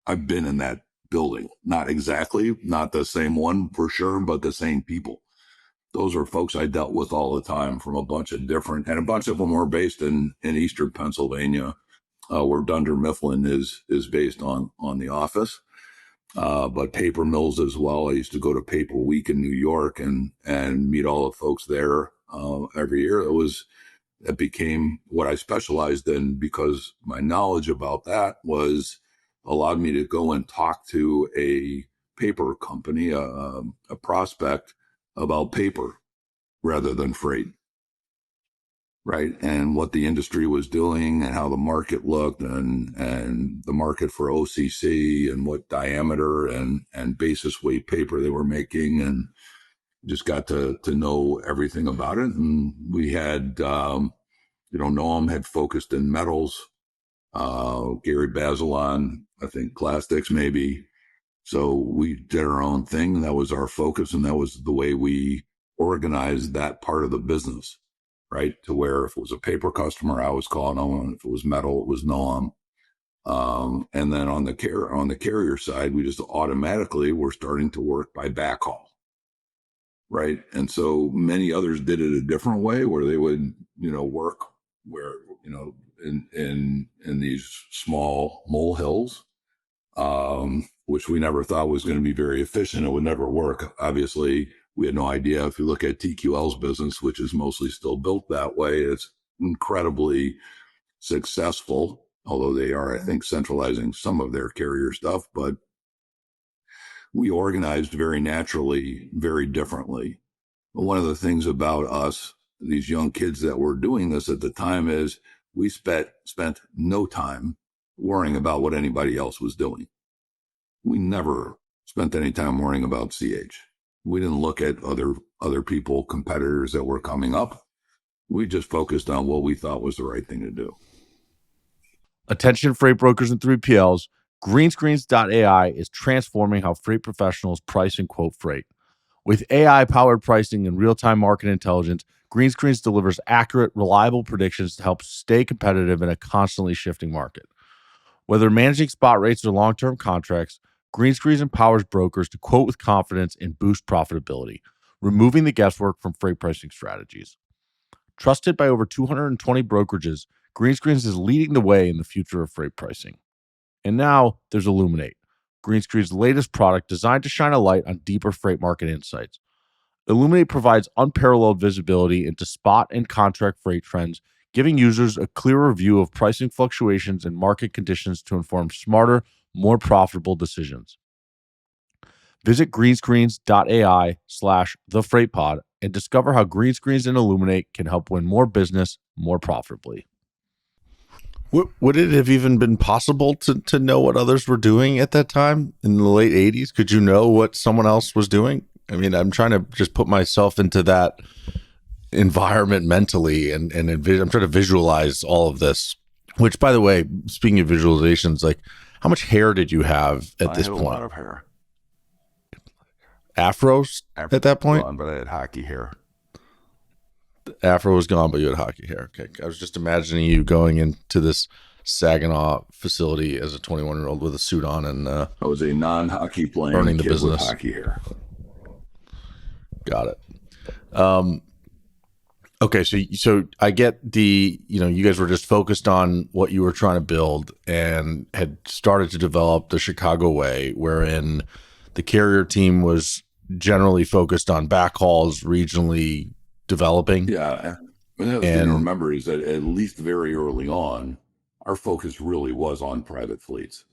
I've been in that building, not exactly, not the same one for sure, but the same people. Those are folks I dealt with all the time from a bunch of different, and a bunch of them were based in Eastern Pennsylvania, where Dunder Mifflin is based on The Office. But paper mills as well. I used to go to Paper Week in New York and meet all the folks there every year. It became what I specialized in, because my knowledge about that allowed me to go and talk to a paper company, a prospect, about paper rather than freight. Right. And what the industry was doing and how the market looked, and the market for OCC and what diameter and basis weight paper they were making, and just got to know everything about it. And we had, Noam had focused in metals, Gary Bazelon, I think plastics maybe. So we did our own thing, and that was our focus, and that was the way we organized that part of the business. Right, to where if it was a paper customer, I was calling them. If it was metal, it was Noam. And then on the carrier side, we just automatically were starting to work by backhaul. Right, and so many others did it a different way, where they would work where in these small molehills, which we never thought was going to be very efficient. It would never work. Obviously, we had no idea. If you look at TQL's business, which is mostly still built that way, it's incredibly successful, although they are, I think, centralizing some of their carrier stuff. But we organized very naturally, very differently. But one of the things about us, these young kids that were doing this at the time, is we spent no time worrying about what anybody else was doing. We never spent any time worrying about CH. We didn't look at other people, competitors that were coming up. We just focused on what we thought was the right thing to do. Attention freight brokers and 3PLs, Greenscreens.ai is transforming how freight professionals price and quote freight. With AI-powered pricing and real-time market intelligence, Greenscreens delivers accurate, reliable predictions to help stay competitive in a constantly shifting market. Whether managing spot rates or long-term contracts, Greenscreens empowers brokers to quote with confidence and boost profitability, removing the guesswork from freight pricing strategies. Trusted by over 220 brokerages, Greenscreens is leading the way in the future of freight pricing. And now there's Illuminate, Greenscreens' latest product designed to shine a light on deeper freight market insights. Illuminate provides unparalleled visibility into spot and contract freight trends, giving users a clearer view of pricing fluctuations and market conditions to inform smarter, more profitable decisions. Visit greenscreens.ai/thefreightpod and discover how Greenscreens and Illuminate can help win more business more profitably. Would it have even been possible to know what others were doing at that time in the late 80s? Could you know what someone else was doing? I mean, I'm trying to just put myself into that environment mentally, and I'm trying to visualize all of this. Which, by the way, speaking of visualizations, like, how much hair did you have at this point? I had a lot of hair. Afros at that point? Gone, but I had hockey hair. The afro was gone, but you had hockey hair. Okay. I was just imagining you going into this Saginaw facility as a 21-year-old with a suit on and I was a non-hockey playing earning the kid business. With hockey hair. Got it. Okay, so I get the, you guys were just focused on what you were trying to build and had started to develop the Chicago way, wherein the carrier team was generally focused on backhauls, regionally developing. Yeah. And the other thing to And remember is that at least very early on, our focus really was on private fleets.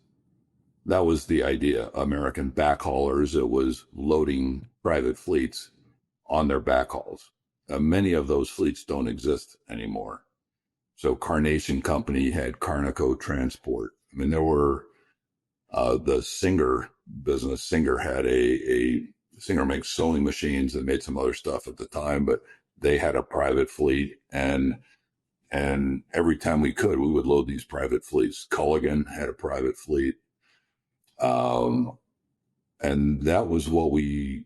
That was the idea. American Backhaulers, it was loading private fleets on their backhauls. Many of those fleets don't exist anymore. So Carnation Company had Carnico Transport. I mean, there were the Singer business. Singer had a Singer makes sewing machines and made some other stuff at the time, but they had a private fleet, and every time we could, we would load these private fleets. Culligan had a private fleet, um, and that was what we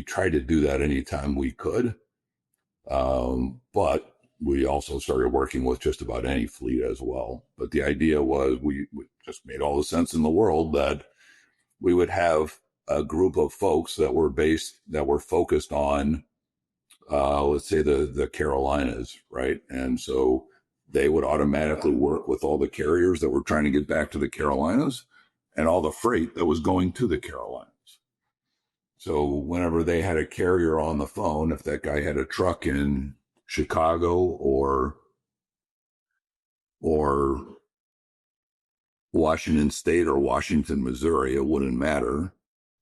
tried to do that anytime we could. But we also started working with just about any fleet as well. But the idea was we just made all the sense in the world that we would have a group of folks that were focused on, let's say the Carolinas, right? And so they would automatically work with all the carriers that were trying to get back to the Carolinas and all the freight that was going to the Carolinas. So whenever they had a carrier on the phone, if that guy had a truck in Chicago or Washington State or Washington, Missouri, it wouldn't matter.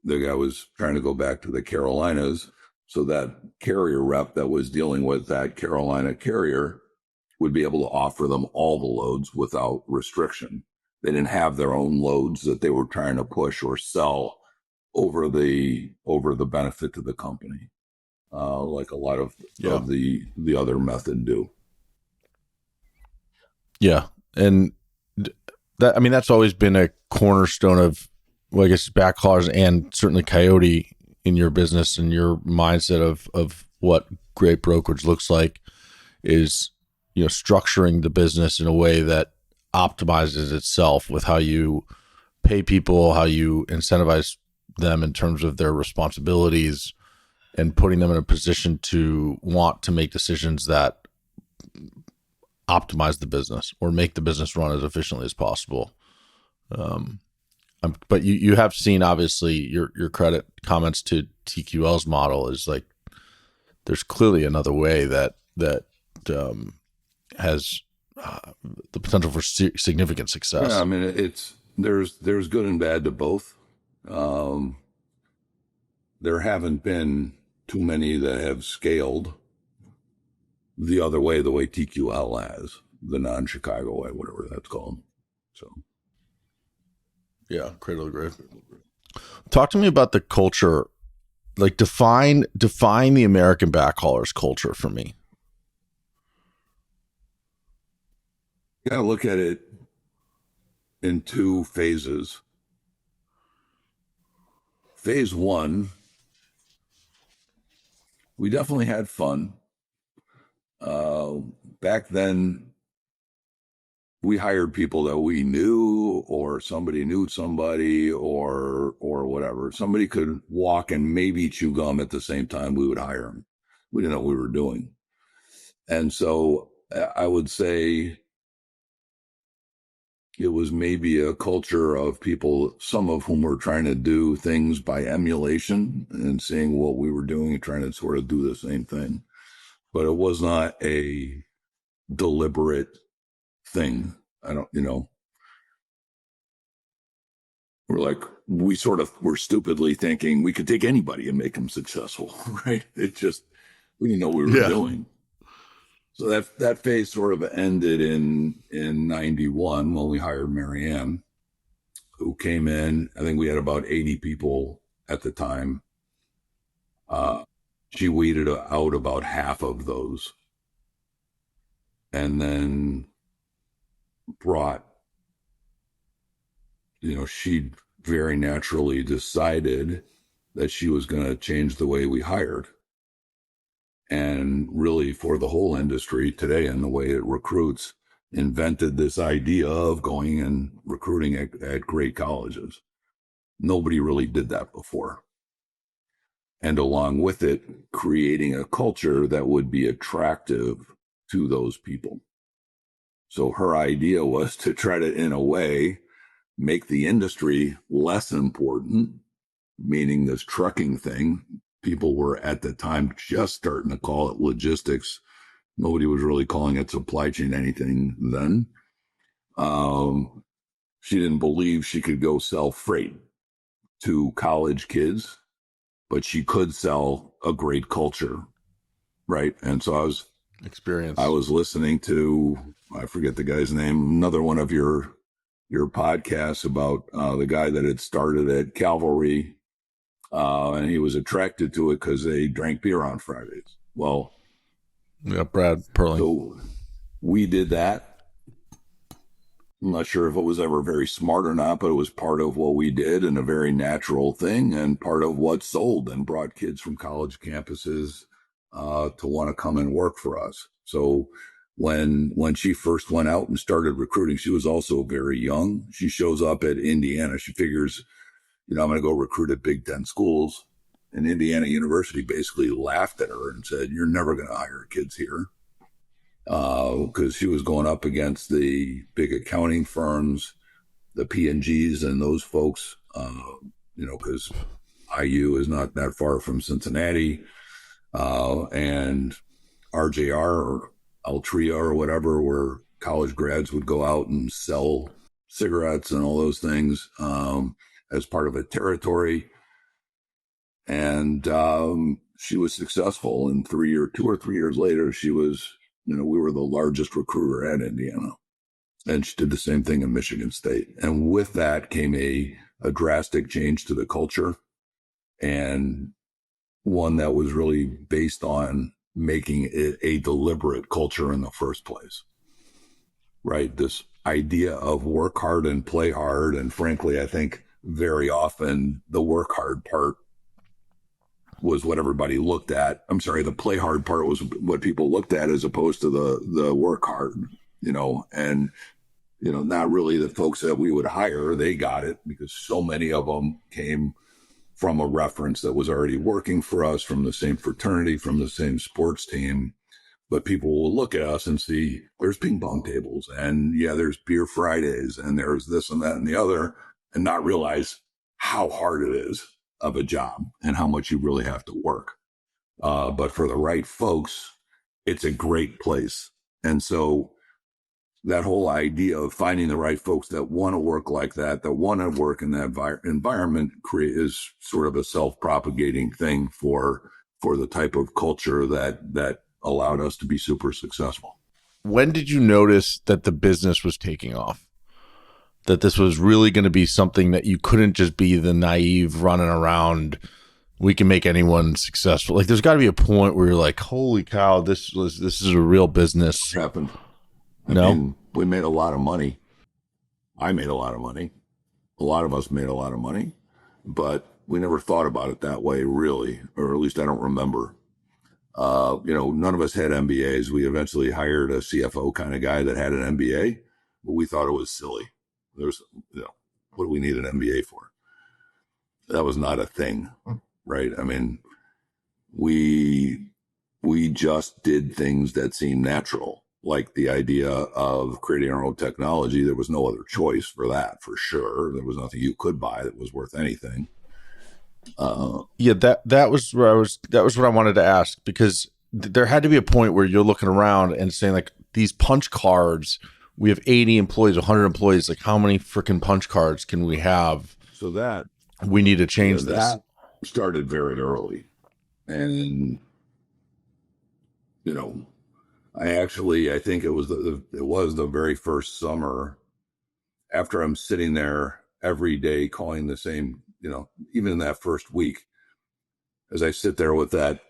The guy was trying to go back to the Carolinas. So that carrier rep that was dealing with that Carolina carrier would be able to offer them all the loads without restriction. They didn't have their own loads that they were trying to push or sell over the benefit to the company, like a lot yeah, of the other method do. yeah, and that, I mean, that's always been a cornerstone of, well, I guess, backhaulers and certainly Coyote in your business and your mindset of what great brokerage looks like is, structuring the business in a way that optimizes itself with how you pay people, how you incentivize them in terms of their responsibilities, and putting them in a position to want to make decisions that optimize the business or make the business run as efficiently as possible. Um, but you have seen, obviously, your credit comments to TQL's model is like there's clearly another way that has the potential for significant Yeah, I success. mean there's good and bad to both. Um, there haven't been too many that have scaled the other way, the way TQL has, the non-Chicago way, whatever that's called. So Yeah, cradle to grave. Talk to me about the culture. Like define the American backhaulers culture for me. you got to look at it in two phases. Phase one, we definitely had fun. Uh, Back then, we hired people that we knew, or somebody knew somebody, or whatever. Somebody could walk and maybe chew gum at the same time. We would hire them. We didn't know what we were doing, and so I would say it was maybe a culture of people, some of whom were trying to do things by emulation and seeing what we were doing and trying to sort of do the same thing. But it was not a deliberate thing. I don't, we're like, we sort of were stupidly thinking we could take anybody and make them successful, right? It just, we didn't know what we were Yeah. doing. So that phase sort of ended in 91 when we hired Marianne, who came in. I think we had about 80 people at the time. She weeded out about half of those and then brought, she very naturally decided that she was going to change the way we hired. And really, for the whole industry today and the way it recruits, invented this idea of going and recruiting at great colleges. Nobody really did that before. and along with it, creating a culture that would be attractive to those people. So her idea was to try to, in a way, make the industry less important, meaning this trucking thing. People were at the time just starting to call it logistics. Nobody was really calling it supply chain anything then. She didn't believe she could go sell freight to college kids, but she could sell a great culture, right? And so I Experience. was listening to, I forget the guy's name, another one of your podcasts about the guy that had started at Cavalry, and he was attracted to it because they drank beer on Fridays. Well, Yeah, Brad Perling. so we did that. I'm not sure if it was ever very smart or not, but it was part of what we did and a very natural thing and part of what sold and brought kids from college campuses to want to come and work for us. So when she first went out and started recruiting, she was also very young. She shows up at Indiana. She figures, I'm going to go recruit at Big Ten schools. And Indiana University basically laughed at her and said, "You're never going to hire kids here." Because she was going up against the big accounting firms, the P&Gs and those folks, because IU is not that far from Cincinnati, and RJR or Altria or whatever, where college grads would go out and sell cigarettes and all those things as part of a territory. And she was successful. And 2 or 3 years later, she was, we were the largest recruiter at Indiana. And she did the same thing in Michigan State. And with that came a drastic change to the culture, and one that was really based on making it a deliberate culture in the first place. Right? This idea of work hard and play hard. And frankly, I think very often the work hard part was what everybody looked at. I'm sorry, the play hard part was what people looked at as opposed to the work hard, and not really the folks that we would hire. They got it because so many of them came from a reference that was already working for us, from the same fraternity, from the same sports team. But people will look at us and see there's ping pong tables, and there's beer Fridays, and there's this and that and the other, and not realize how hard it is of a job and how much you really have to work. But for the right folks, it's a great place. And so that whole idea of finding the right folks that want to work like that want to work in that environment is sort of a self-propagating thing for the type of culture that allowed us to be super successful. When did you notice that the business was taking off? That this was really going to be something that you couldn't just be the naive running around, we can make anyone successful. Like, there's got to be a point where you're like, holy cow, this is a real business. What happened? I No? mean, we made a lot of money. I made a lot of money. A lot of us made a lot of money, but we never thought about it that way, really, or at least I don't remember. None of us had MBAs. We eventually hired a CFO kind of guy that had an MBA, but we thought it was silly. There's, what do we need an MBA for? That was not a thing, right? I mean, we just did things that seemed natural, like the idea of creating our own technology. There was no other choice for that, for sure. There was nothing you could buy that was worth anything. That was what I wanted to ask, because there had to be a point where you're looking around and saying, like, these punch cards, we have 80 employees, 100 employees, like, how many freaking punch cards can we have? So that we need to change this. That started very early. And, I think it was the very first summer, after I'm sitting there every day calling the same, even in that first week, as I sit there with that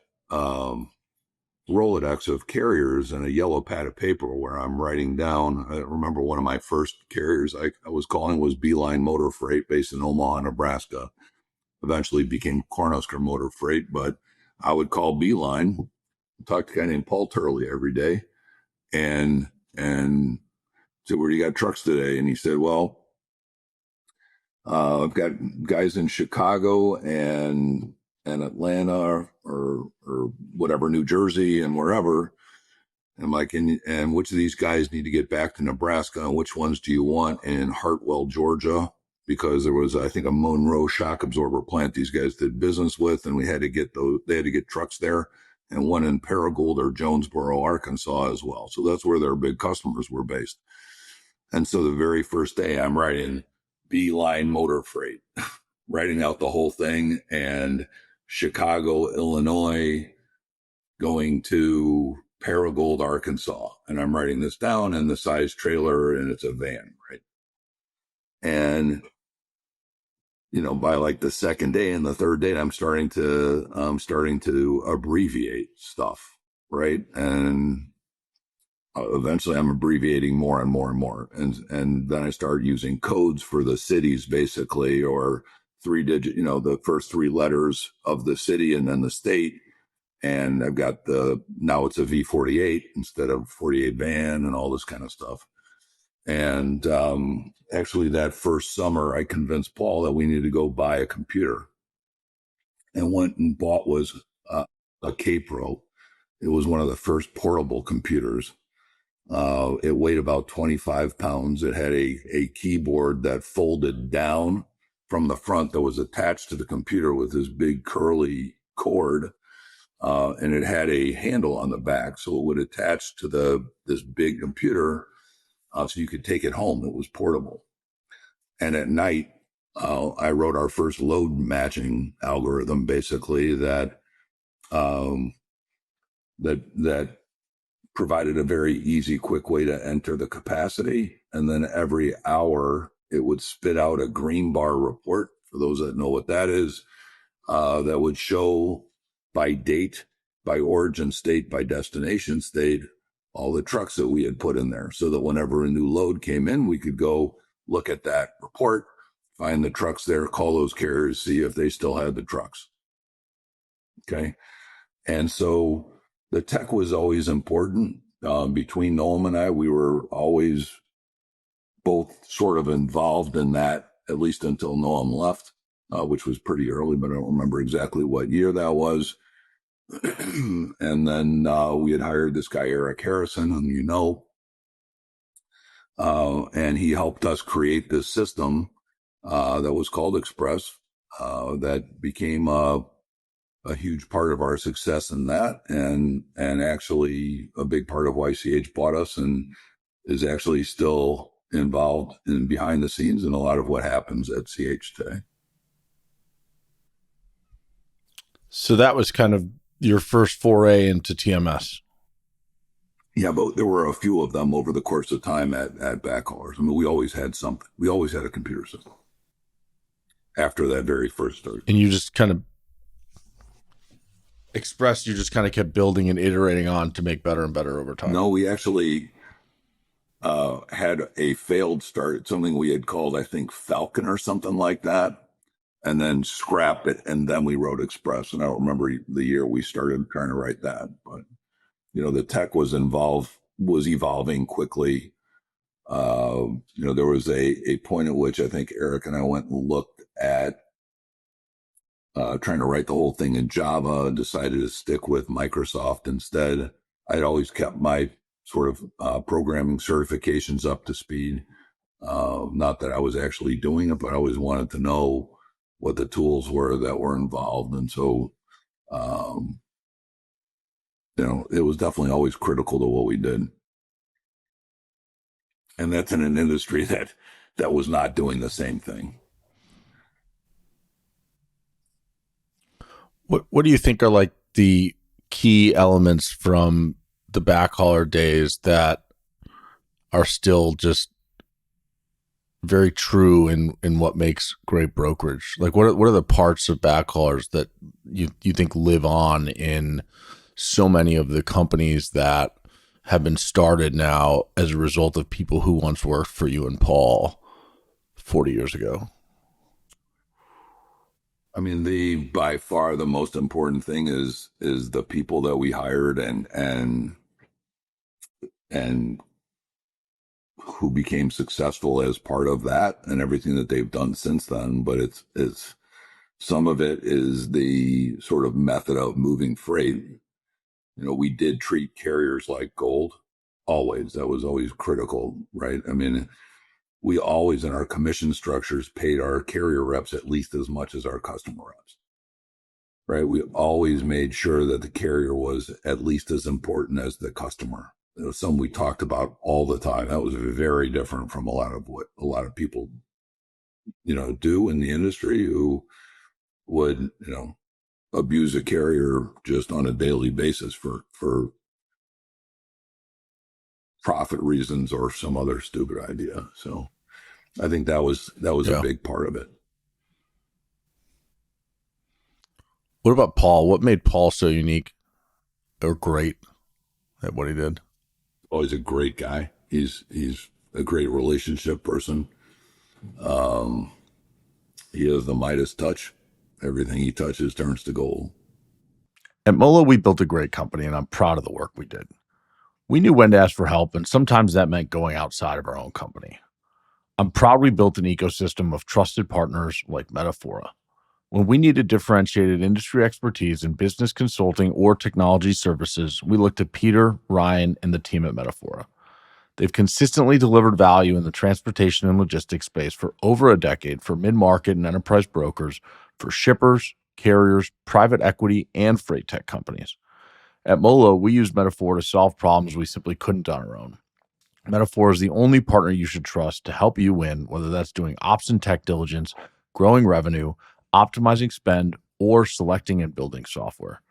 Rolodex of carriers and a yellow pad of paper where I'm writing down. I remember one of my first carriers I was calling was Beeline Motor Freight, based in Omaha, Nebraska. Eventually became Cornhusker Motor Freight, but I would call Beeline, talk to a guy named Paul Turley every day, and said, "Where do you got trucks today?" And he said, "Well, I've got guys in Chicago and and Atlanta or whatever, New Jersey and wherever. And I'm like, and which of these guys need to get back to Nebraska, and which ones do you want in Hartwell, Georgia? Because there was, I think, a Monroe shock absorber plant these guys did business with, and we had to get those. They had to get trucks there, and one in Paragould or Jonesboro, Arkansas, as well. So that's where their big customers were based. And so the very first day, I'm writing Beeline Motor Freight, writing out the whole thing, and Chicago, Illinois, going to Paragould, Arkansas. And I'm writing this down, and the size trailer, and it's a van, right? And by like the second day and the third day, I'm starting to abbreviate stuff, right? And eventually I'm abbreviating more and more and more. And then I start using codes for the cities, basically, or 3-digit, the first 3 letters of the city and then the state. And I've got now it's a V48 instead of 48 van and all this kind of stuff. And actually that first summer, I convinced Paul that we needed to go buy a computer, and went and bought was a K-Pro. It was one of the first portable computers. It weighed about 25 pounds. It had a keyboard that folded down from the front that was attached to the computer with this big curly cord. And it had a handle on the back, so it would attach to this big computer, so you could take it home. It was portable. And at night, I wrote our first load matching algorithm, basically that that provided a very easy, quick way to enter the capacity. And then every hour, it would spit out a green bar report, for those that know what that is, that would show by date, by origin state, by destination state, all the trucks that we had put in there, so that whenever a new load came in, we could go look at that report, find the trucks there, call those carriers, see if they still had the trucks. Okay. And so the tech was always important. Between Noam and I, we were always both sort of involved in that, at least until Noam left, which was pretty early, but I don't remember exactly what year that was. And then we had hired this guy, Eric Harrison, whom and he helped us create this system that was called Express, that became a huge part of our success in that, and actually a big part of why CH bought us, and is actually still involved in behind the scenes in a lot of what happens at CH today. So that was kind of your first foray into TMS. Yeah, but there were a few of them over the course of time at Backhaulers. I mean, we always had something. We always had a computer system after that very first start. And you just kind of Express, you just kind of kept building and iterating on to make better and better over time. No, we actually had a failed start, something we had called, I think, Falcon or something like that, and then scrapped it, and then we wrote Express. And I don't remember the year we started trying to write that, but the tech was evolving quickly. There was a point at which I think Eric and I went and looked at trying to write the whole thing in Java, decided to stick with Microsoft instead. I'd always kept my sort of programming certifications up to speed. Not that I was actually doing it, but I always wanted to know what the tools were that were involved. And so, it was definitely always critical to what we did. And that's in an industry that was not doing the same thing. What do you think are like the key elements from the backhauler days that are still just very true in what makes great brokerage? Like what are the parts of backhaulers that you think live on in so many of the companies that have been started now as a result of people who once worked for you and Paul 40 years ago? I mean, by far the most important thing is the people that we hired and who became successful as part of that, and everything that they've done since then. But it's Some of it is the sort of method of moving freight. We did treat carriers like gold always. That was always critical, right? I mean, we always in our commission structures paid our carrier reps at least as much as our customer reps, right? We always made sure that the carrier was at least as important as the customer. It was something we talked about all the time. That was very different from a lot of what a lot of people, do in the industry who would, abuse a carrier just on a daily basis for profit reasons or some other stupid idea. So I think that was a Yeah. big part of it. What about Paul? What made Paul so unique or great at what he did? Always a great guy. He's a great relationship person. He has the Midas touch. Everything he touches turns to gold. At Mola, we built a great company, and I'm proud of the work we did. We knew when to ask for help, and sometimes that meant going outside of our own company. I'm proud we built an ecosystem of trusted partners like Metaphora. When we needed differentiated industry expertise in business consulting or technology services, we looked to Peter, Ryan, and the team at Metaphora. They've consistently delivered value in the transportation and logistics space for over a decade for mid-market and enterprise brokers, for shippers, carriers, private equity, and freight tech companies. At Molo, we use Metaphora to solve problems we simply couldn't on our own. Metaphora is the only partner you should trust to help you win, whether that's doing ops and tech diligence, growing revenue, optimizing spend, or selecting and building software.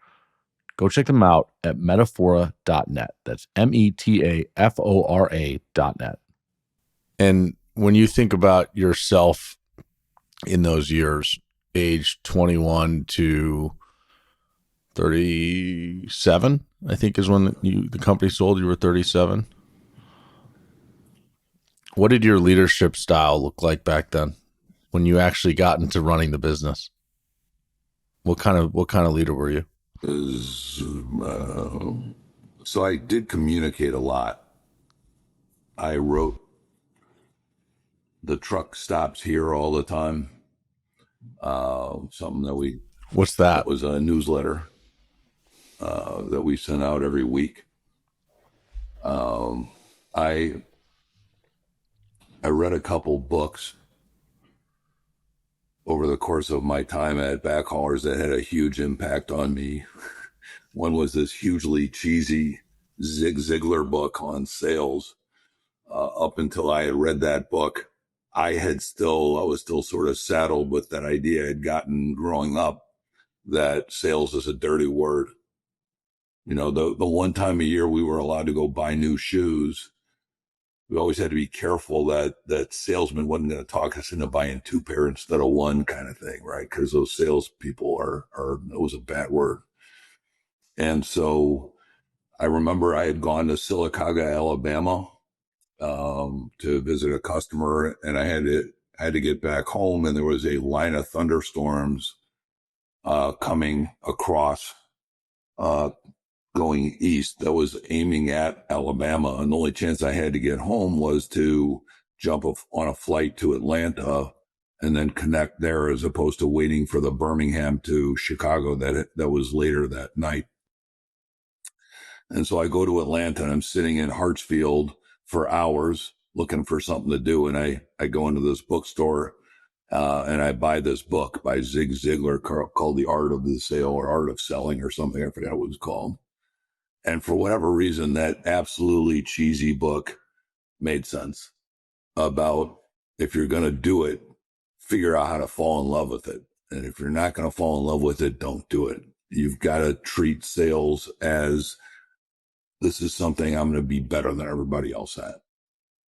Go check them out at metaphora.net. That's METAFORA.net. And when you think about yourself in those years, age 21 to 37, I think is when the company sold. You were 37. What did your leadership style look like back then when you actually got into running the business? What kind of leader were you? So I did communicate a lot. I wrote the truck stops here all the time. Something What's that? that was a newsletter that we sent out every week. I read a couple books over the course of my time at Backhaulers that had a huge impact on me. One was this hugely cheesy Zig Ziglar book on sales. Up until I had read that book, I was still sort of saddled with that idea I had gotten growing up that sales is a dirty word. The one time a year we were allowed to go buy new shoes, we always had to be careful that salesman wasn't going to talk us into buying two pair instead of one, kind of thing, right? Because those salespeople it was a bad word. And so I remember I had gone to Sylacauga, Alabama, to visit a customer, and I had to get back home, and there was a line of thunderstorms coming across, going east, that was aiming at Alabama. And the only chance I had to get home was to jump on a flight to Atlanta and then connect there, as opposed to waiting for the Birmingham to Chicago that was later that night. And so I go to Atlanta, and I'm sitting in Hartsfield for hours looking for something to do. And I go into this bookstore, and I buy this book by Zig Ziglar called The Art of the Sale or Art of Selling or something. I forgot what it was called. And for whatever reason, that absolutely cheesy book made sense about, if you're going to do it, figure out how to fall in love with it. And if you're not going to fall in love with it, don't do it. You've got to treat sales as, this is something I'm going to be better than everybody else at.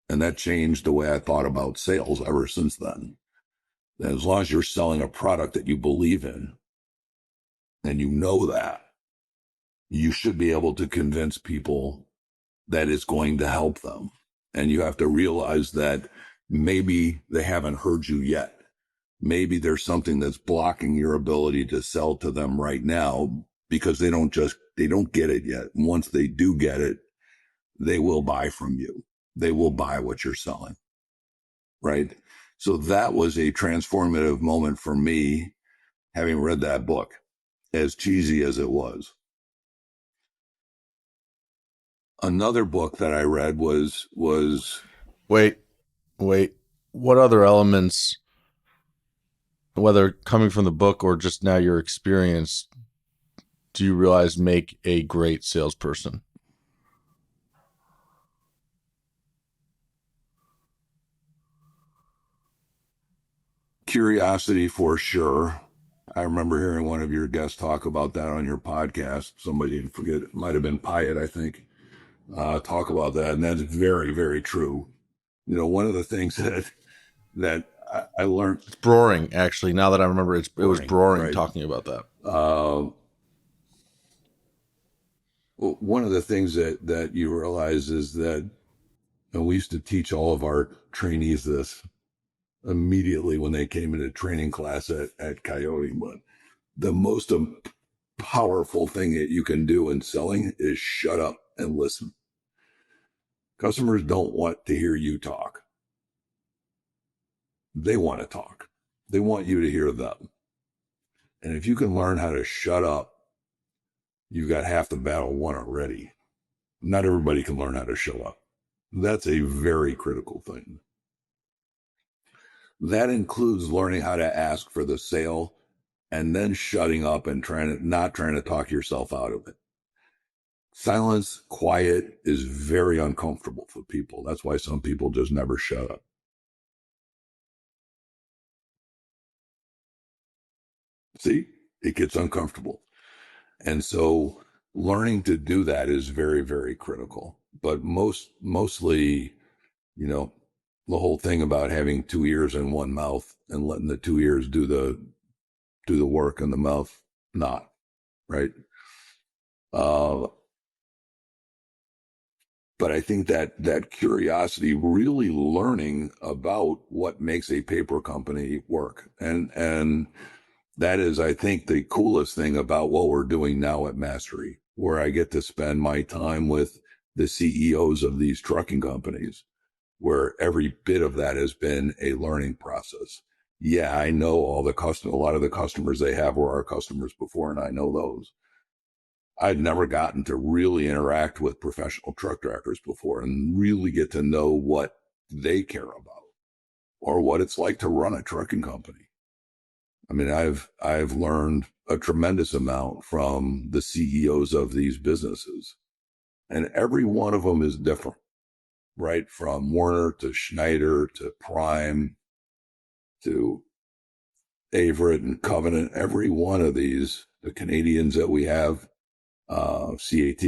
And that changed the way I thought about sales ever since then. And as long as you're selling a product that you believe in, and you know that, you should be able to convince people that it's going to help them. And you have to realize that maybe they haven't heard you yet. Maybe there's something that's blocking your ability to sell to them right now, because they don't get it yet. And once they do get it, they will buy from you. They will buy what you're selling. Right? So that was a transformative moment for me, having read that book, as cheesy as it was. Another book that I read was Wait. What other elements, whether coming from the book or just now your experience, do you realize make a great salesperson? curiosity for sure. I remember hearing one of your guests talk about that on your podcast. Somebody, forget, it might have been Pyatt, I think, talk about that. And that's very, very true. You know, one of the things that I learned. It's Broering, actually. Now that I remember, it was Broering right? talking about that. One of the things that you realize is that, and we used to teach all of our trainees this immediately when they came into training class at Coyote, but the most powerful thing that you can do in selling is shut up and listen. Customers don't want to hear you talk. They want to talk. They want you to hear them. And if you can learn how to shut up, you've got half the battle won already. Not everybody can learn how to shut up. That's a very critical thing. That includes learning how to ask for the sale and then shutting up and not trying to talk yourself out of it. Silence, quiet is very uncomfortable for people. That's why some people just never shut up. See, it gets uncomfortable. And so learning to do that is very, very critical. But mostly, you know, the whole thing about having two ears and one mouth and letting the two ears do the work and the mouth not, right? But I think that curiosity, really learning about what makes a paper company work, and that is, I think, the coolest thing about what we're doing now at Mastery, where I get to spend my time with the CEOs of these trucking companies, where every bit of that has been a learning process. Yeah, I know a lot of the customers they have were our customers before, and I know those. I'd never gotten to really interact with professional truck drivers before and really get to know what they care about or what it's like to run a trucking company. I mean, I've learned a tremendous amount from the CEOs of these businesses, and every one of them is different, right? From Werner to Schneider to Prime to Averitt and Covenant. Every one of these, the Canadians that we have, CAT,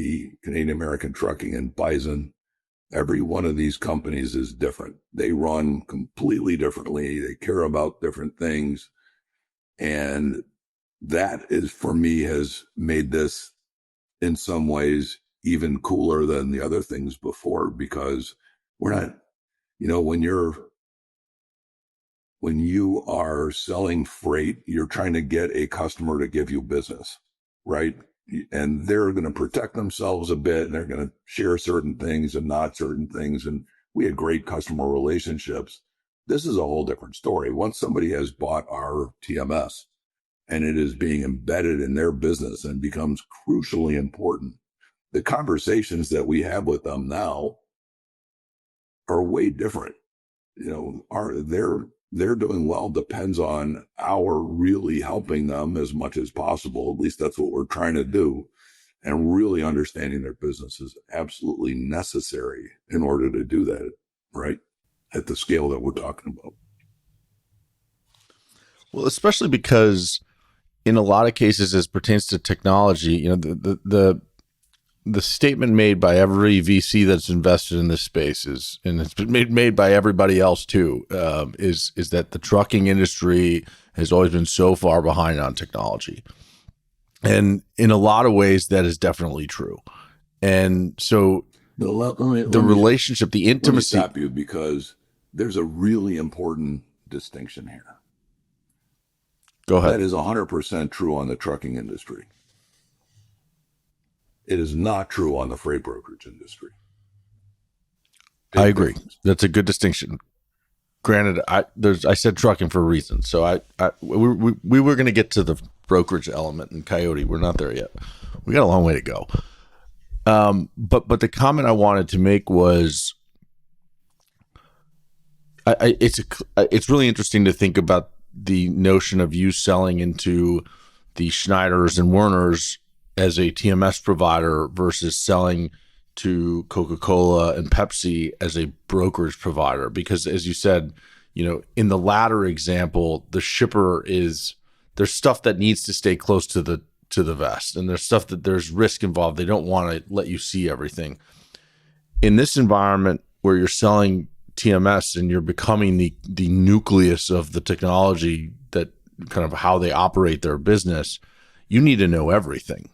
Canadian American Trucking, and Bison. Every one of these companies is different. They run completely differently. They care about different things. And that is, for me, has made this in some ways even cooler than the other things before, because we're not, you know, when you are selling freight, you're trying to get a customer to give you business, right? And they're going to protect themselves a bit, and they're going to share certain things and not certain things. And we had great customer relationships. This is a whole different story. Once somebody has bought our TMS and it is being embedded in their business and becomes crucially important, the conversations that we have with them now are way different. You know, they're doing well depends on our really helping them as much as possible. At least that's what we're trying to do. And really understanding their business is absolutely necessary in order to do that, right? At the scale that we're talking about. Well, especially because in a lot of cases, as pertains to technology, you know, the statement made by every VC that's invested in this space is, and it's been made by everybody else too, is that the trucking industry has always been so far behind on technology, and in a lot of ways, that is definitely true. And so, the relationship, the intimacy. Let me stop you, because there's a really important distinction here. Go ahead. That is 100% true on the trucking industry. It is not true on the freight brokerage industry. I agree. That's a good distinction. granted, I said trucking for a reason. So we were going to get to the brokerage element in Coyote. We're not there yet. We got a long way to go. But the comment I wanted to make was, it's really interesting to think about the notion of you selling into the Schneiders and Werners as a TMS provider versus selling to Coca-Cola and Pepsi as a brokerage provider. Because as you said, in the latter example, the shipper there's stuff that needs to stay close to the vest, and there's stuff that there's risk involved. They don't want to let you see everything. In this environment where you're selling TMS and you're becoming the nucleus of the technology, that kind of how they operate their business, you need to know everything.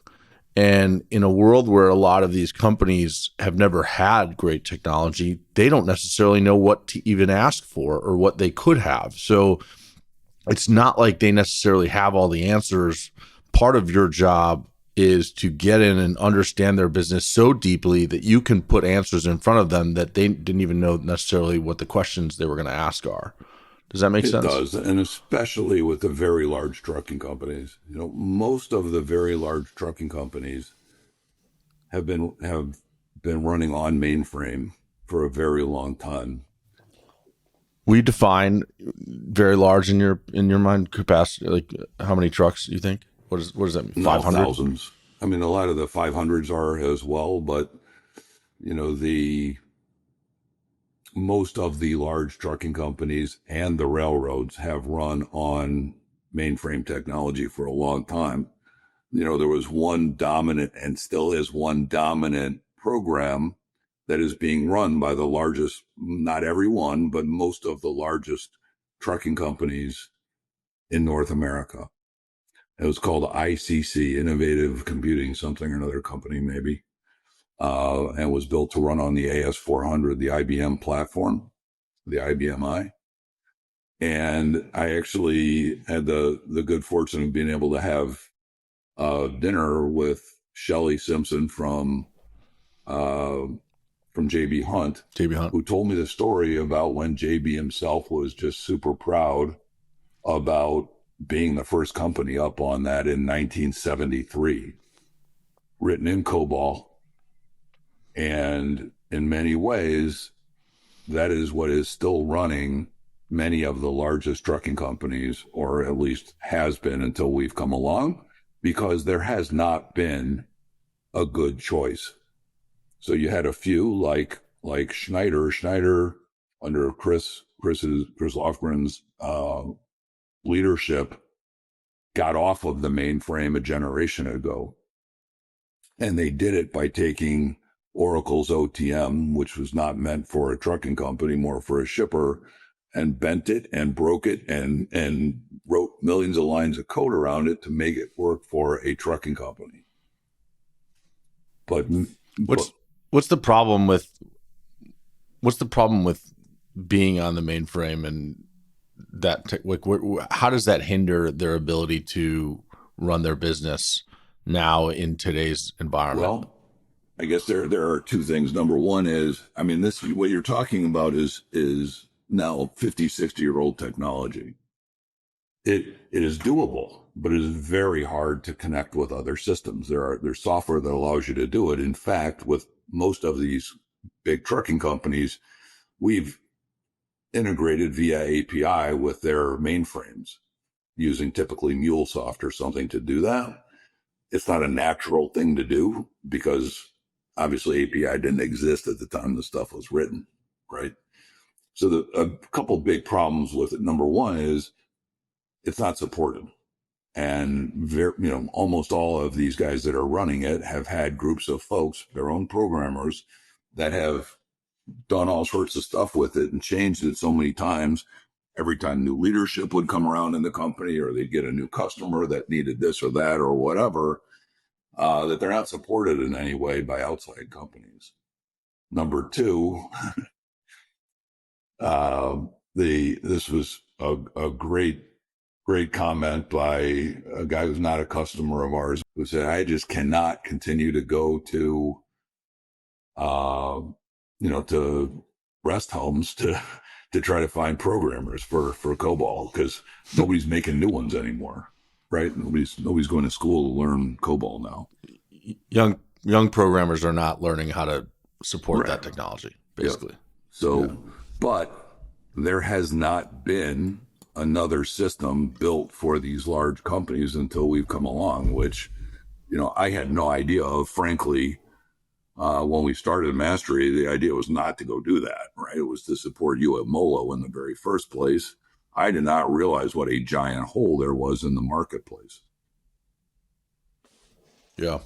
And in a world where a lot of these companies have never had great technology, they don't necessarily know what to even ask for or what they could have. So it's not like they necessarily have all the answers. Part of your job is to get in and understand their business so deeply that you can put answers in front of them that they didn't even know necessarily what the questions they were going to ask are. Does that make sense? It does, and especially with the very large trucking companies. Most of the very large trucking companies have been running on mainframe for a very long time. We define very large in your mind capacity, like how many trucks do you think? What does that mean? 500? Thousands. I mean, a lot of the 500s are as well, but most of the large trucking companies and the railroads have run on mainframe technology for a long time. There was one dominant and still is one dominant program that is being run by the largest, not every one, but most of the largest trucking companies in North America. It was called ICC, Innovative Computing, something or another company maybe, and was built to run on the AS400, the IBM platform, the IBM I. And I actually had the good fortune of being able to have dinner with Shelley Simpson from JB Hunt, who told me the story about when JB himself was just super proud about being the first company up on that in 1973, written in COBOL. And in many ways, that is what is still running many of the largest trucking companies, or at least has been until we've come along, because there has not been a good choice. So you had a few like Schneider under Chris Lofgren's leadership, got off of the mainframe a generation ago. And they did it by taking Oracle's OTM, which was not meant for a trucking company, more for a shipper, and bent it and broke it and wrote millions of lines of code around it to make it work for a trucking company. But what's the problem with being on the mainframe, and that how does that hinder their ability to run their business now in today's environment? Well, I guess there are two things. Number one is, I mean, this, what you're talking about is now 50, 60-year-old technology. It is doable, but it is very hard to connect with other systems. There's software that allows you to do it. In fact, with most of these big trucking companies, we've integrated via API with their mainframes, using typically MuleSoft or something to do that. It's not a natural thing to do because obviously API didn't exist at the time the stuff was written, right? So a couple big problems with it. Number one is it's not supported. And almost all of these guys that are running it have had groups of folks, their own programmers, that have done all sorts of stuff with it and changed it so many times. Every time new leadership would come around in the company, or they'd get a new customer that needed this or that or whatever, that they're not supported in any way by outside companies. Number two, this was a great comment by a guy who's not a customer of ours, who said, I just cannot continue to go to to rest homes to to try to find programmers for COBOL, because nobody's making new ones anymore, right? Nobody's going to school to learn COBOL now. Young programmers are not learning how to support that technology, basically. Yep. So, but there has not been another system built for these large companies until we've come along, which, I had no idea of, frankly. When we started Mastery, the idea was not to go do that, right? It was to support you at Molo in the very first place. I did not realize what a giant hole there was in the marketplace. Yeah.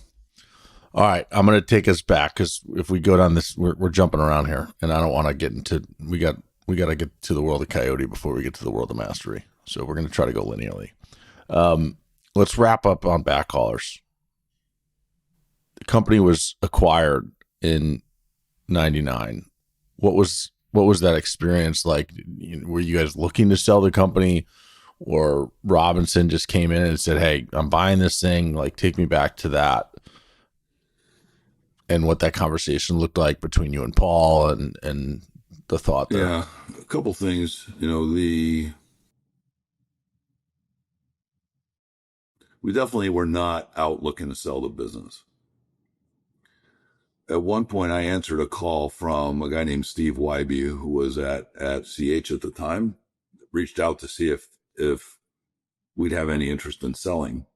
All right. I'm going to take us back, because if we go down this, we're jumping around here, and I don't want to get into, we got to get to the world of Coyote before we get to the world of Mastery. So we're going to try to go linearly. Let's wrap up on Backhaulers. The company was acquired in 99. What was that experience like? Were you guys looking to sell the company, or Robinson just came in and said, "Hey, I'm buying this thing. Like, take me back to that," and what that conversation looked like between you and Paul, and the thought there? Yeah, a couple things. We definitely were not out looking to sell the business. At one point, I answered a call from a guy named Steve Wybe, who was at CH at the time, reached out to see if we'd have any interest in selling.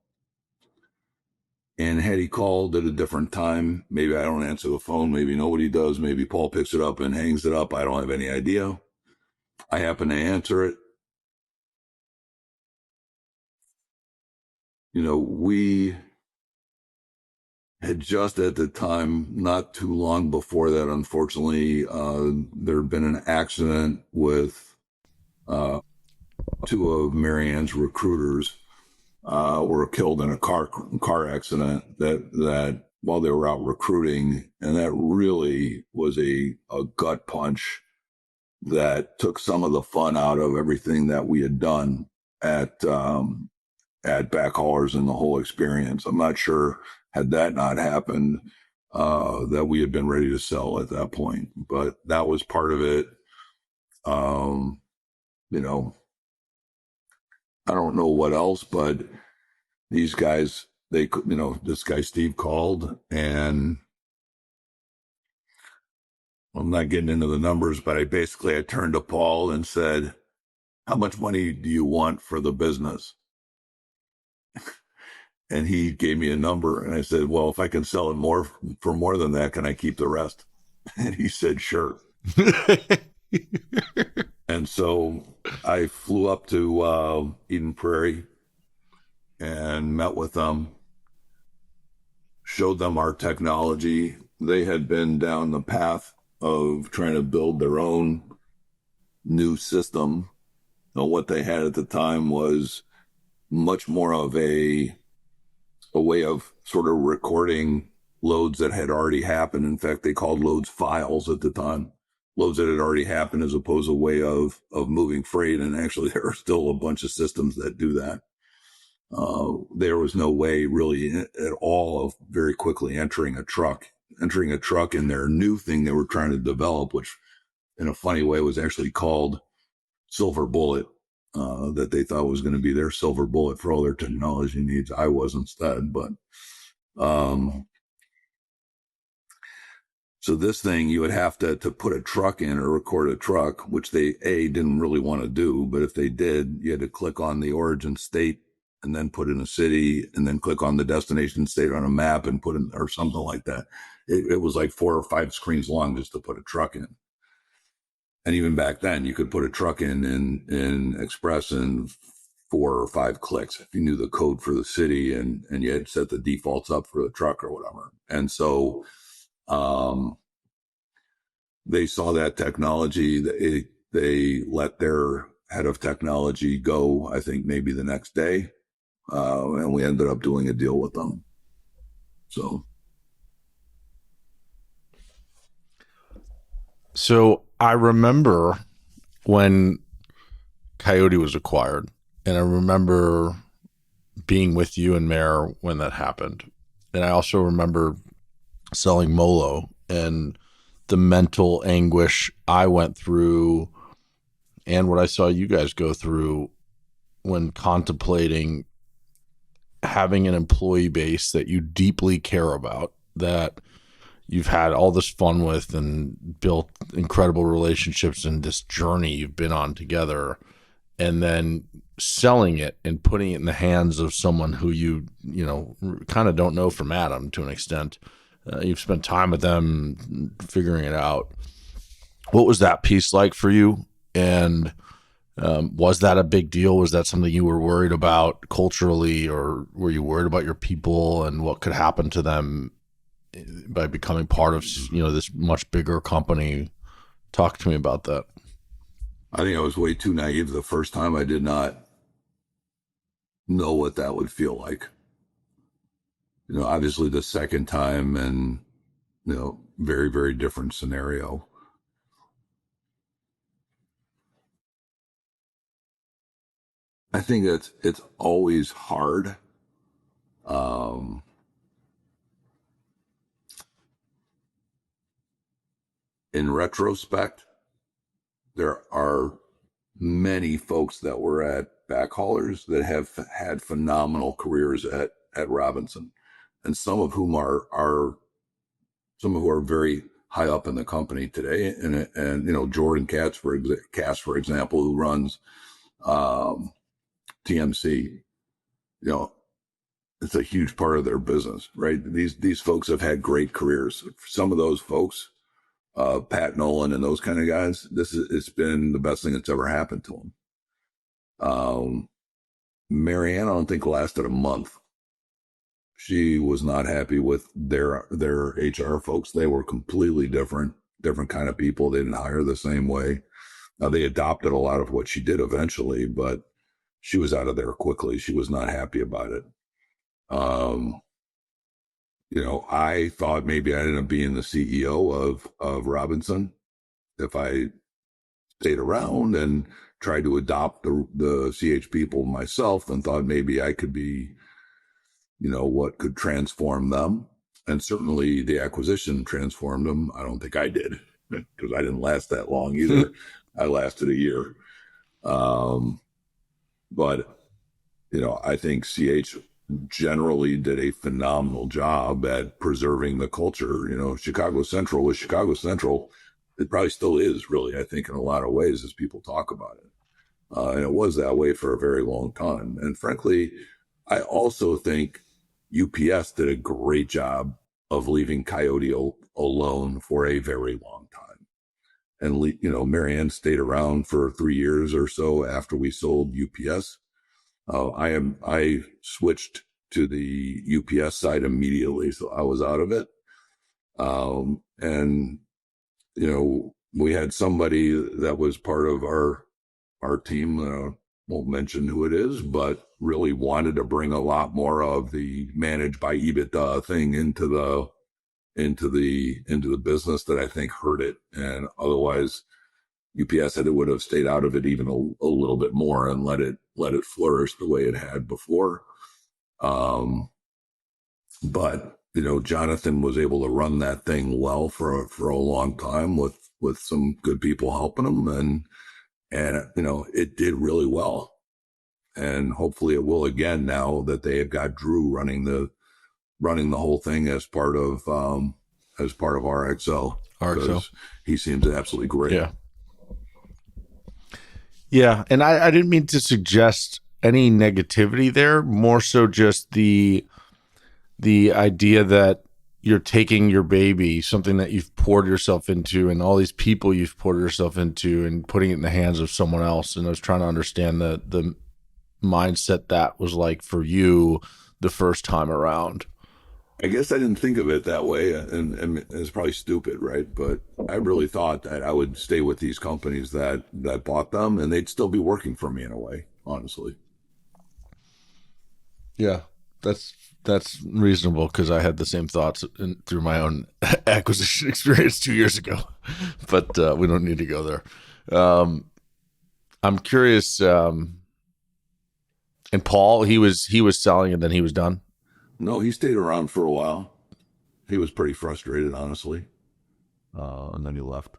And had he called at a different time, maybe I don't answer the phone, maybe nobody does, maybe Paul picks it up and hangs it up. I don't have any idea. I happen to answer it. We had just at the time, not too long before that, unfortunately, there had been an accident with two of Marianne's recruiters were killed in a car accident that while they were out recruiting, and that really was a gut punch that took some of the fun out of everything that we had done at Backhaulers and the whole experience. I'm not sure, had that not happened, that we had been ready to sell at that point, but that was part of it. I don't know what else, but these guys, this guy Steve called, and I'm not getting into the numbers, but I turned to Paul and said, "How much money do you want for the business?" And he gave me a number, and I said, "Well, if I can sell it for more than that, can I keep the rest?" And he said, "Sure." And so I flew up to Eden Prairie and met with them, showed them our technology. They had been down the path of trying to build their own new system. What they had at the time was much more of a way of sort of recording loads that had already happened. In fact, they called loads files at the time. Loads that had already happened, as opposed to a way of moving freight. And actually, there are still a bunch of systems that do that. There was no way really at all of very quickly entering a truck in their new thing they were trying to develop, which in a funny way was actually called Silver Bullet, that they thought was going to be their silver bullet for all their technology needs. I was instead, but so this thing, you would have to put a truck in or record a truck, which they didn't really want to do, but if they did, you had to click on the origin state and then put in a city, and then click on the destination state on a map and put in, or something like that. It was like 4 or 5 screens long just to put a truck in. And even back then, you could put a truck in Express in 4 or 5 clicks if you knew the code for the city and you had set the defaults up for the truck or whatever. And so they saw that technology. They let their head of technology go, I think maybe the next day. And we ended up doing a deal with them. So I remember when Coyote was acquired, and I remember being with you and Mare when that happened. And I also remember selling Molo and the mental anguish I went through and what I saw you guys go through when contemplating having an employee base that you deeply care about, that you've had all this fun with and built incredible relationships in this journey you've been on together, and then selling it and putting it in the hands of someone who you kind of don't know from Adam to an extent. You've spent time with them figuring it out. What was that piece like for you? And was that a big deal? Was that something you were worried about culturally, or were you worried about your people and what could happen to them by becoming part of this much bigger company? Talk to me about that. I think I was way too naive the first time. I did not know what that would feel like. Obviously the second time, and very, very different scenario. I think that it's always hard. Um, in retrospect, there are many folks that were at Backhaulers that have had phenomenal careers at Robinson, and some of whom are very high up in the company today. And Jordan Cass, for example, who runs TMC, it's a huge part of their business, right? These folks have had great careers. Some of those folks, Pat Nolan and those kind of guys, it's been the best thing that's ever happened to them. Marianne, I don't think lasted a month. She was not happy with their HR folks. They were completely different kind of people. They didn't hire the same way. Now they adopted a lot of what she did eventually, but she was out of there quickly. She was not happy about it. I thought maybe I'd end up being the CEO of Robinson if I stayed around and tried to adopt the CH people myself, and thought maybe I could be, what could transform them. And certainly the acquisition transformed them. I don't think I did, because I didn't last that long either. I lasted a year. But, I think CH generally did a phenomenal job at preserving the culture. Chicago Central was Chicago Central. It probably still is, really, I think, in a lot of ways, as people talk about it. And it was that way for a very long time. And frankly, I also think UPS did a great job of leaving Coyote alone for a very long time. And, Marianne stayed around for 3 years or so after we sold UPS. I switched to the UPS side immediately, so I was out of it. And we had somebody that was part of our team. Won't mention who it is, but really wanted to bring a lot more of the managed by EBITDA thing into the business, that I think hurt it. And otherwise, UPS would have stayed out of it even a little bit more and let it flourish the way it had before. But Jonathan was able to run that thing well for a long time with some good people helping him, and it did really well. And hopefully it will again, now that they have got Drew running the whole thing as part of RXO. RXO. He seems absolutely great. Yeah. Yeah. And I didn't mean to suggest any negativity there, more so just the idea that you're taking your baby, something that you've poured yourself into, and all these people you've poured yourself into, and putting it in the hands of someone else. And I was trying to understand the mindset that was like for you the first time around. I guess I didn't think of it that way, and it's probably stupid, right? But I really thought that I would stay with these companies that bought them, and they'd still be working for me in a way, honestly. Yeah, that's reasonable, because I had the same thoughts through my own acquisition experience 2 years ago, but we don't need to go there. I'm curious. And Paul, he was selling and then he was done. No, he stayed around for a while. He was pretty frustrated, honestly, and then he left.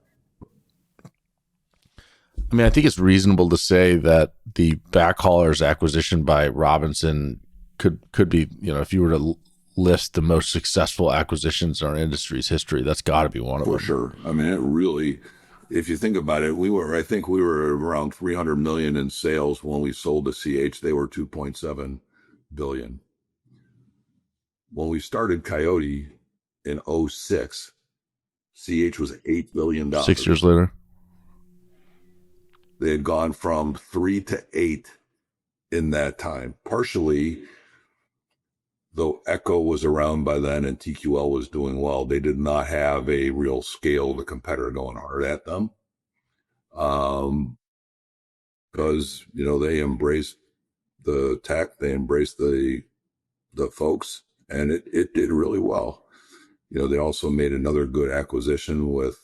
I mean, I think it's reasonable to say that the Backhaulers acquisition by Robinson could be, if you were to list the most successful acquisitions in our industry's history, that's got to be one of For them. sure. I mean, it really, if you think about it, I think we were around 300 million in sales when we sold to CH. They were 2.7 billion. When we started Coyote in '06, CH was $8 billion. 6 years later. They had gone from 3 to 8 in that time. Partially, though Echo was around by then and TQL was doing well, they did not have a real scale of a competitor going hard at them. Because, they embraced the tech, they embraced the folks, and it did really well. They also made another good acquisition with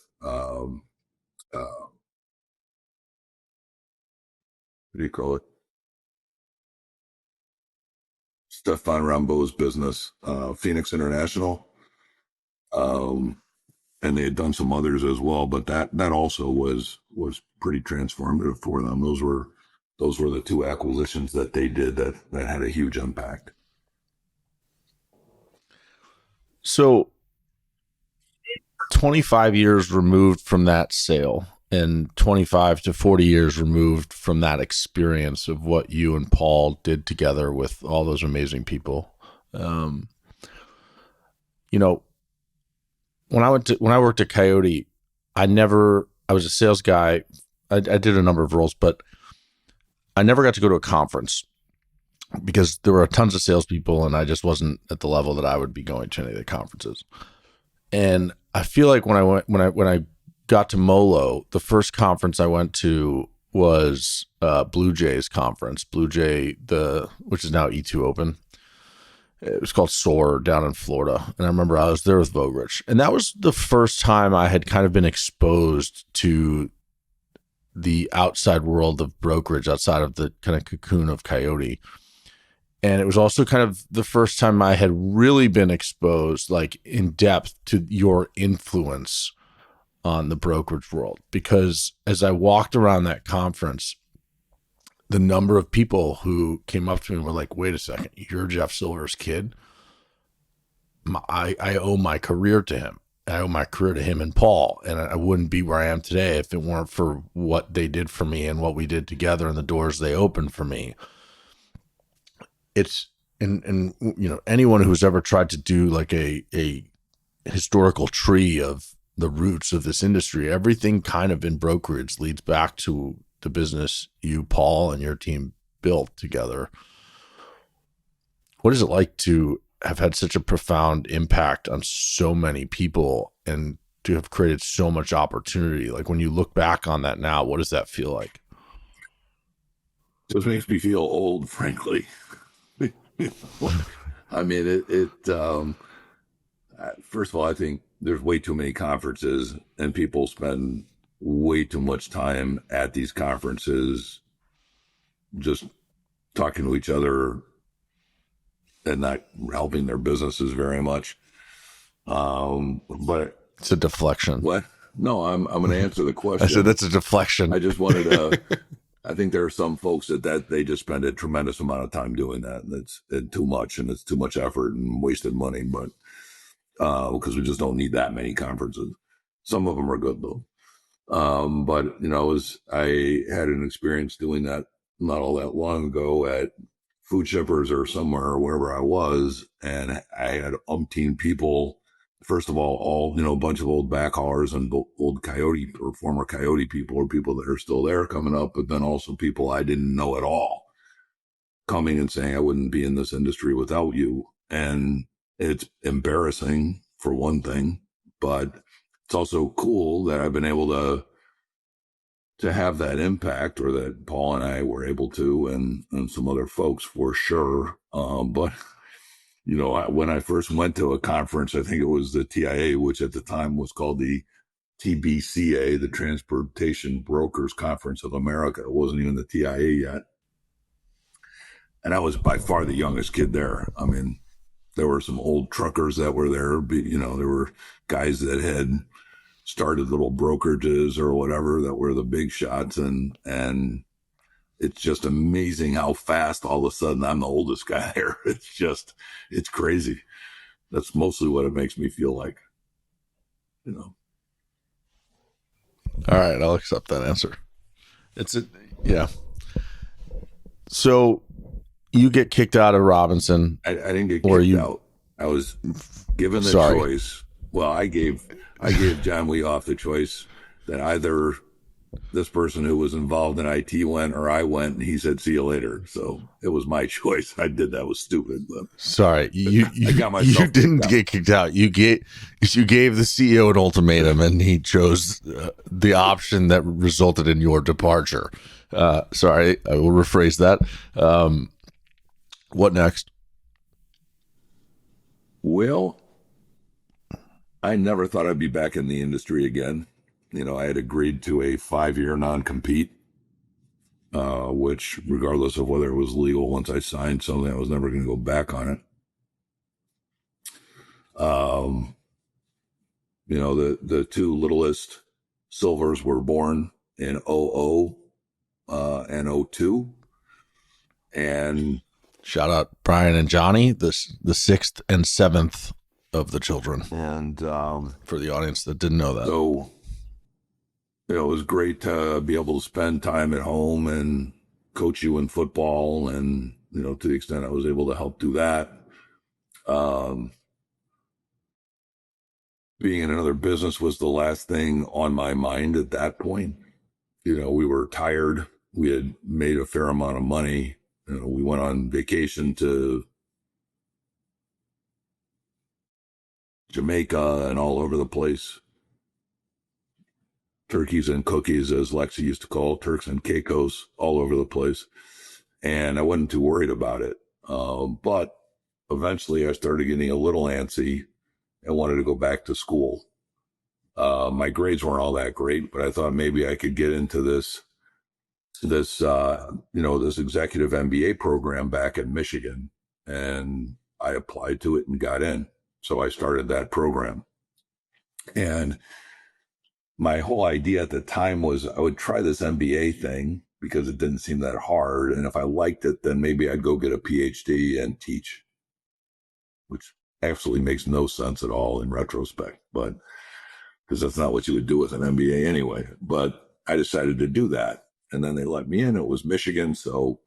what do you call it? Stefan Rambeau's business, Phoenix International. And they had done some others as well, but that also was pretty transformative for them. Those were the two acquisitions that they did that had a huge impact. So 25 years removed from that sale and 25 to 40 years removed from that experience of what you and Paul did together with all those amazing people. When I worked at Coyote, I was a sales guy. I did a number of roles, but I never got to go to a conference because there were tons of salespeople, and I just wasn't at the level that I would be going to any of the conferences. And I feel like when I got to Molo, the first conference I went to was Blue Jays conference, which is now E2 Open. It was called SOAR down in Florida. And I remember I was there with Brokerage. And that was the first time I had kind of been exposed to the outside world of brokerage, outside of the kind of cocoon of Coyote. And it was also kind of the first time I had really been exposed, like in depth, to your influence on the brokerage world. Because as I walked around that conference, the number of people who came up to me and were like, wait a second, you're Jeff Silver's kid? I owe my career to him. I owe my career to him and Paul. And I wouldn't be where I am today if it weren't for what they did for me and what we did together and the doors they opened for me. It's, and anyone who's ever tried to do like a historical tree of the roots of this industry, everything kind of in brokerage leads back to the business you, Paul, and your team built together. What is it like to have had such a profound impact on so many people and to have created so much opportunity? Like when you look back on that now, what does that feel like? Just makes me feel old, frankly. I mean, first of all, I think there's way too many conferences and people spend way too much time at these conferences just talking to each other and not helping their businesses very much. But it's a deflection. What? No, I'm going to answer the question. I said that's a deflection. I just wanted to. I think there are some folks that they just spend a tremendous amount of time doing that, and it's too much, and it's too much effort and wasted money. But because we just don't need that many conferences. Some of them are good though. But I had an experience doing that not all that long ago at Food Shippers or somewhere or wherever I was, and I had umpteen people. First of all, a bunch of old backhaulers and old Coyote or former Coyote people or people that are still there coming up, but then also people I didn't know at all coming and saying I wouldn't be in this industry without you. And it's embarrassing for one thing, but it's also cool that I've been able to have that impact, or that Paul and I were able to, and some other folks for sure. But when I first went to a conference, I think it was the TIA, which at the time was called the TBCA, the Transportation Brokers Conference of America. It wasn't even the TIA yet. And I was by far the youngest kid there. I mean, there were some old truckers that were there. There were guys that had started little brokerages or whatever that were the big shots, and it's just amazing how fast all of a sudden I'm the oldest guy there. It's crazy. That's mostly what it makes me feel like, you know. All right, I'll accept that answer. Yeah. So you get kicked out of Robinson. I didn't get kicked out. I was given the choice. Well, I gave John Weoff the choice that either this person who was involved in IT went or I went, and he said, "See you later." So it was my choice. I did that. Was stupid. But sorry, you you didn't get kicked out. You gave the CEO an ultimatum, and he chose the option that resulted in your departure. Sorry, I will rephrase that. What next? Well, I never thought I'd be back in the industry again. You know, I had agreed to a 5-year non-compete, which, regardless of whether it was legal, once I signed something, I was never going to go back on it. You know, the two littlest Silvers were born in 00 and 02. And shout out Brian and Johnny, the 6th and 7th of the children. And for the audience that didn't know that. So, you know, it was great to be able to spend time at home and coach you in football. And, you know, to the extent I was able to help do that. Being in another business was the last thing on my mind at that point. You know, we were tired. We had made a fair amount of money. You know, we went on vacation to Jamaica and all over the place. Turkeys and cookies, as Lexi used to call Turks and Caicos, all over the place. And I wasn't too worried about it. But eventually I started getting a little antsy and wanted to go back to school. My grades weren't all that great, but I thought maybe I could get into this executive MBA program back in Michigan. And I applied to it and got in. So I started that program. And my whole idea at the time was I would try this MBA thing because it didn't seem that hard. And if I liked it, then maybe I'd go get a PhD and teach, which absolutely makes no sense at all in retrospect, but because that's not what you would do with an MBA anyway. But I decided to do that. And then they let me in. It was Michigan. So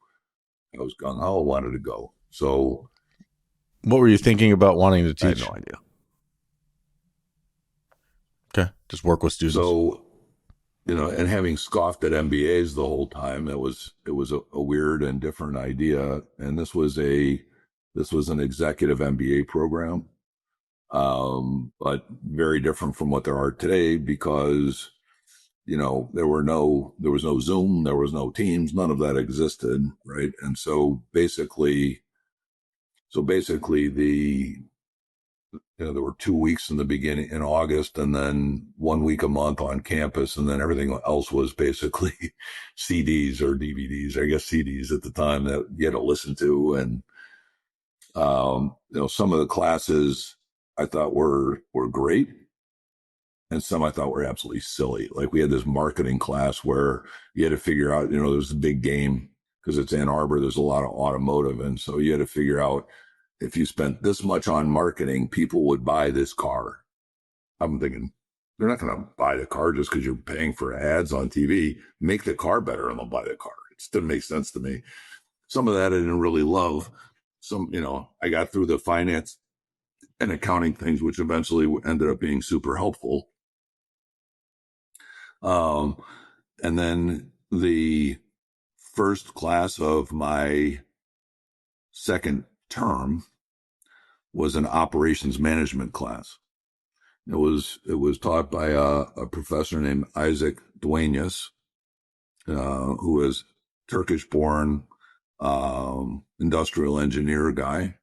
I was gung-ho, wanted to go. So what were you thinking about wanting to teach? I had no idea. Okay. Just work with students. So, you know, and having scoffed at MBAs the whole time, it was a weird and different idea. And this was an executive MBA program, but very different from what there are today because, you know, there was no Zoom, there was no Teams, none of that existed, right? And so basically there were 2 weeks in the beginning in August and then 1 week a month on campus. And then everything else was basically CDs or DVDs, I guess CDs at the time that you had to listen to. And, some of the classes I thought were great. And some I thought were absolutely silly. Like we had this marketing class where you had to figure out, there was a big game because it's Ann Arbor. There's a lot of automotive. And so you had to figure out, if you spent this much on marketing, people would buy this car. I'm thinking, they're not going to buy the car just because you're paying for ads on TV. Make the car better and they'll buy the car. It just didn't make sense to me. Some of that I didn't really love. I got through the finance and accounting things, which eventually ended up being super helpful. And then the first class of my second term was an operations management class. It was taught by a professor named Isaac Duenas, who was Turkish-born industrial engineer guy.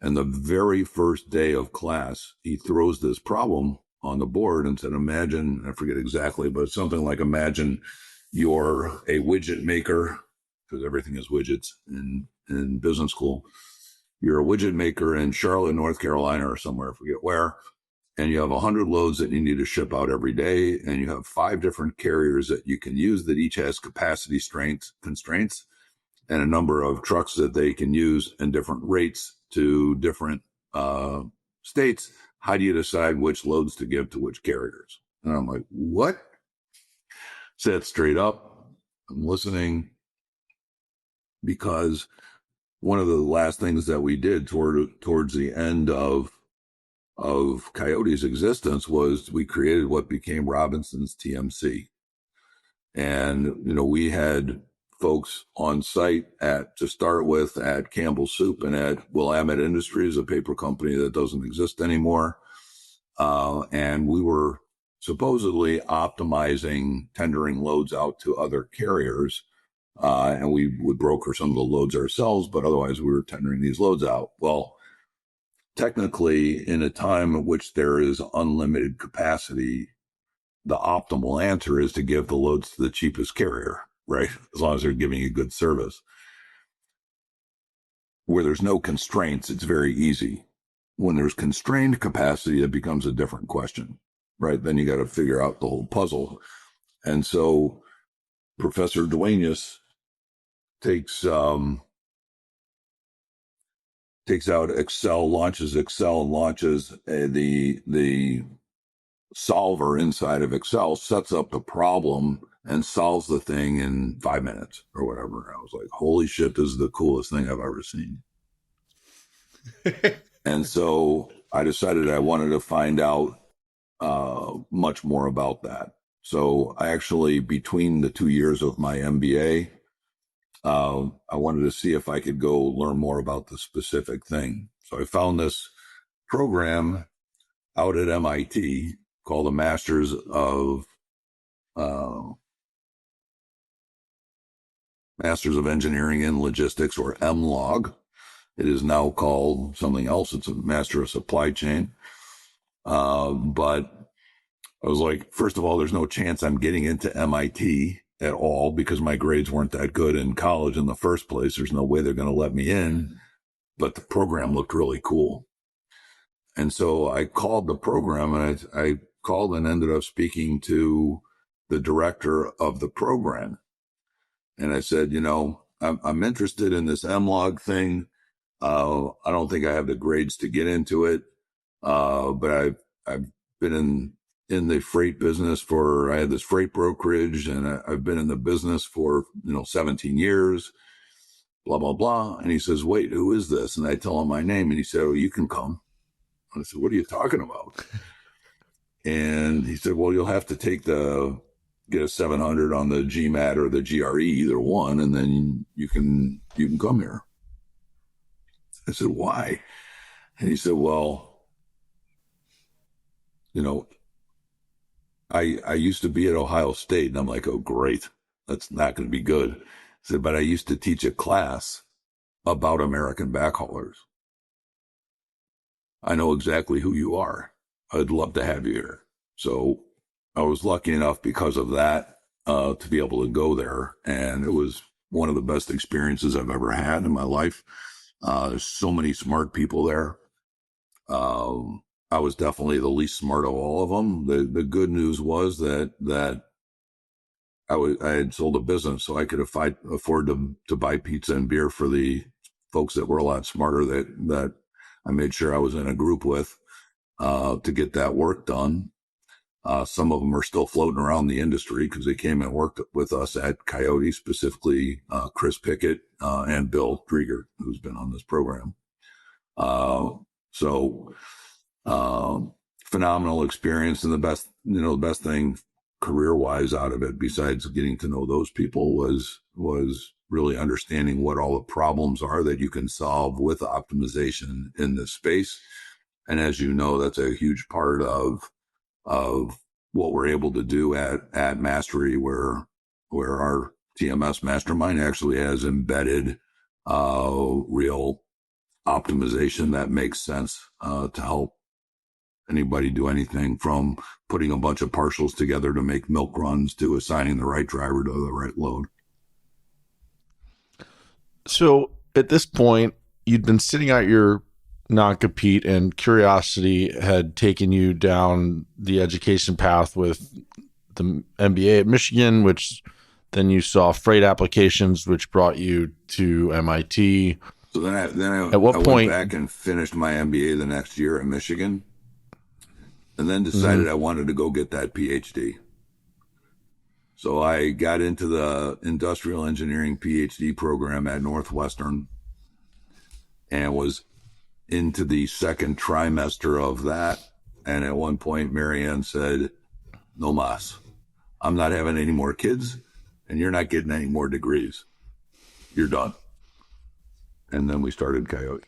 And the very first day of class, he throws this problem on the board and said, imagine, I forget exactly, but something like imagine you're a widget maker, because everything is widgets in business school. You're a widget maker in Charlotte, North Carolina, or somewhere, I forget where, and you have 100 loads that you need to ship out every day, and you have 5 different carriers that you can use that each has capacity constraints and a number of trucks that they can use and different rates to different states, how do you decide which loads to give to which carriers? And I'm like, what? Said straight up, I'm listening, because one of the last things that we did towards the end of Coyote's existence was we created what became Robinson's TMC. And, we had folks on site to start with at Campbell's Soup and at Willamette Industries, a paper company that doesn't exist anymore. And we were supposedly optimizing tendering loads out to other carriers. And we would broker some of the loads ourselves, but otherwise we were tendering these loads out. Well, technically, in a time in which there is unlimited capacity, the optimal answer is to give the loads to the cheapest carrier, right? As long as they're giving you good service. Where there's no constraints, it's very easy. When there's constrained capacity, it becomes a different question, right? Then you got to figure out the whole puzzle. And so Professor Duenas takes out Excel, launches Excel, and launches the solver inside of Excel, sets up the problem and solves the thing in 5 minutes or whatever. I was like, holy shit, this is the coolest thing I've ever seen. And so I decided I wanted to find out much more about that. So I actually, between the 2 years of my MBA, I wanted to see if I could go learn more about the specific thing. So I found this program out at MIT called the Masters of Engineering in Logistics, or MLOG. It is now called something else. It's a Master of Supply Chain. But I was like, first of all, there's no chance I'm getting into MIT at all because my grades weren't that good in college in the first place. There's no way they're going to let me in. But the program looked really cool. And so I called the program, and I called and ended up speaking to the director of the program. And I said, I'm interested in this MLOG thing. I don't think I have the grades to get into it. But I've been in the freight business I had this freight brokerage, and I've been in the business for, 17 years, blah, blah, blah. And he says, wait, who is this? And I tell him my name, and he said, oh, you can come. And I said, what are you talking about? And he said, well, you'll have to get a 700 on the GMAT or the GRE, either one, and then you can come here. I said, why? And he said, well, I used to be at Ohio State. And I'm like, oh, great. That's not going to be good. I said, but I used to teach a class about American backhaulers. I know exactly who you are. I'd love to have you here. So I was lucky enough because of that to be able to go there. And it was one of the best experiences I've ever had in my life. There's so many smart people there. I was definitely the least smart of all of them. The good news was that I had sold a business, so I could afford to buy pizza and beer for the folks that were a lot smarter that I made sure I was in a group with to get that work done. Some of them are still floating around the industry because they came and worked with us at Coyote, specifically Chris Pickett and Bill Drieger, who's been on this program. Phenomenal experience, and the best thing career-wise out of it, besides getting to know those people, was really understanding what all the problems are that you can solve with optimization in this space. And as you know, that's a huge part of what we're able to do at Mastery, where our TMS mastermind actually has embedded real optimization that makes sense to help anybody do anything, from putting a bunch of partials together to make milk runs to assigning the right driver to the right load. So at this point, you'd been sitting out your non-compete, and curiosity had taken you down the education path with the MBA at Michigan, which then you saw freight applications, which brought you to MIT. So then I At what point? went back and finished my MBA the next year at Michigan, and then decided I wanted to go get that PhD. So I got into the industrial engineering PhD program at Northwestern and was into the second trimester of that. And at one point, Marianne said, "No mas, I'm not having any more kids, and you're not getting any more degrees. You're done." And then we started Coyote.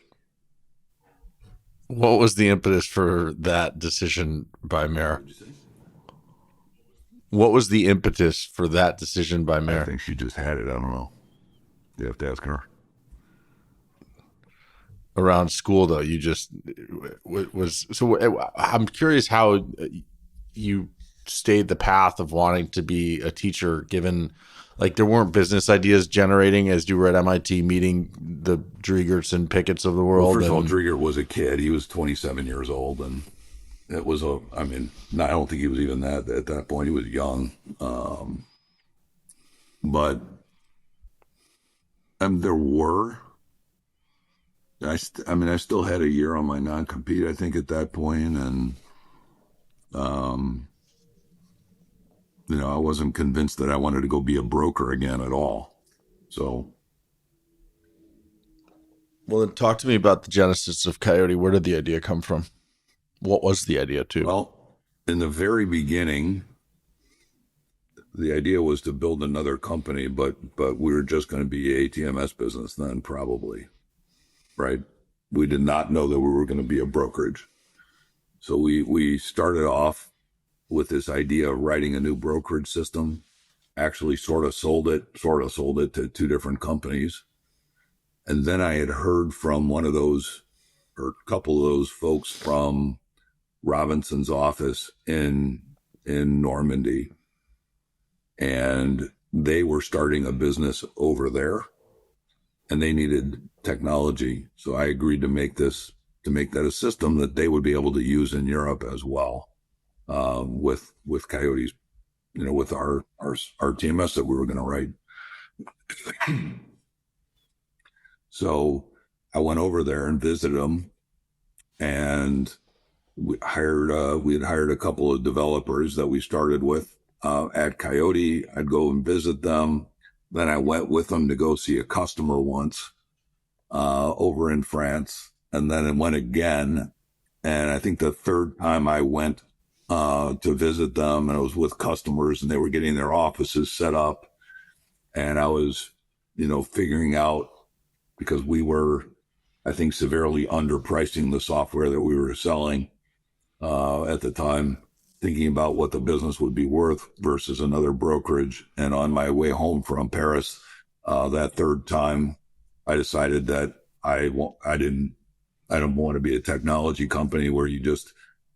What was the impetus for that decision by Mare? What was the impetus for that decision by Mare? I think she just had it. I don't know. You have to ask her. Around school, though, you just was so. I'm curious how you stayed the path of wanting to be a teacher, given like there weren't business ideas generating as you were at MIT meeting the Driegerts and Pickett's of the world. Well, first of all, Drieger was a kid. He was 27 years old, and it was I don't think he was even that at that point. He was young, but there were. I still had a year on my non-compete, I think, at that point, and I wasn't convinced that I wanted to go be a broker again at all. So, well, then talk to me about the genesis of Coyote. Where did the idea come from? What was the idea, too? Well, in the very beginning, the idea was to build another company, but we were just going to be a ATMS business then, probably, right? We did not know that we were going to be a brokerage. So we started off with this idea of writing a new brokerage system, actually sort of sold it to two different companies. And then I had heard from one of those, or a couple of those folks from Robinson's office in Normandy, and they were starting a business over there, and they needed technology. So I agreed to make that a system that they would be able to use in Europe as well, with Coyote's, with our TMS that we were going to write. So I went over there and visited them, and we had hired a couple of developers that we started with at Coyote. I'd go and visit them. Then I went with them to go see a customer once over in France, and then I went again. And I think the third time I went to visit them, and I was with customers, and they were getting their offices set up, and I was, figuring out, because we were, I think, severely underpricing the software that we were selling at the time, thinking about what the business would be worth versus another brokerage. And on my way home from Paris, that third time, I decided that I don't want to be a technology company where you just,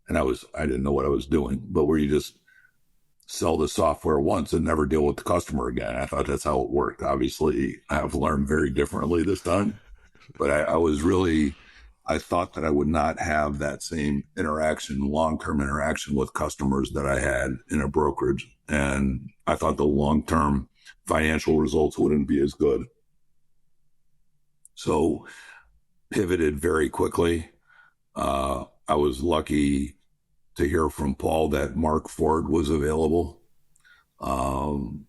and I didn't know what I was doing, but where you just sell the software once and never deal with the customer again. I thought that's how it worked. Obviously, I have learned very differently this time, but I thought that I would not have that same long-term interaction with customers that I had in a brokerage. And I thought the long-term financial results wouldn't be as good. So pivoted very quickly. I was lucky to hear from Paul that Mark Ford was available.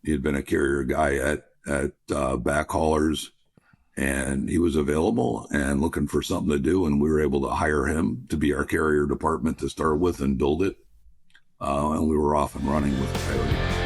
He had been a carrier guy at Backhaulers, and he was available and looking for something to do, and we were able to hire him to be our carrier department to start with and build it. And we were off and running with Coyote.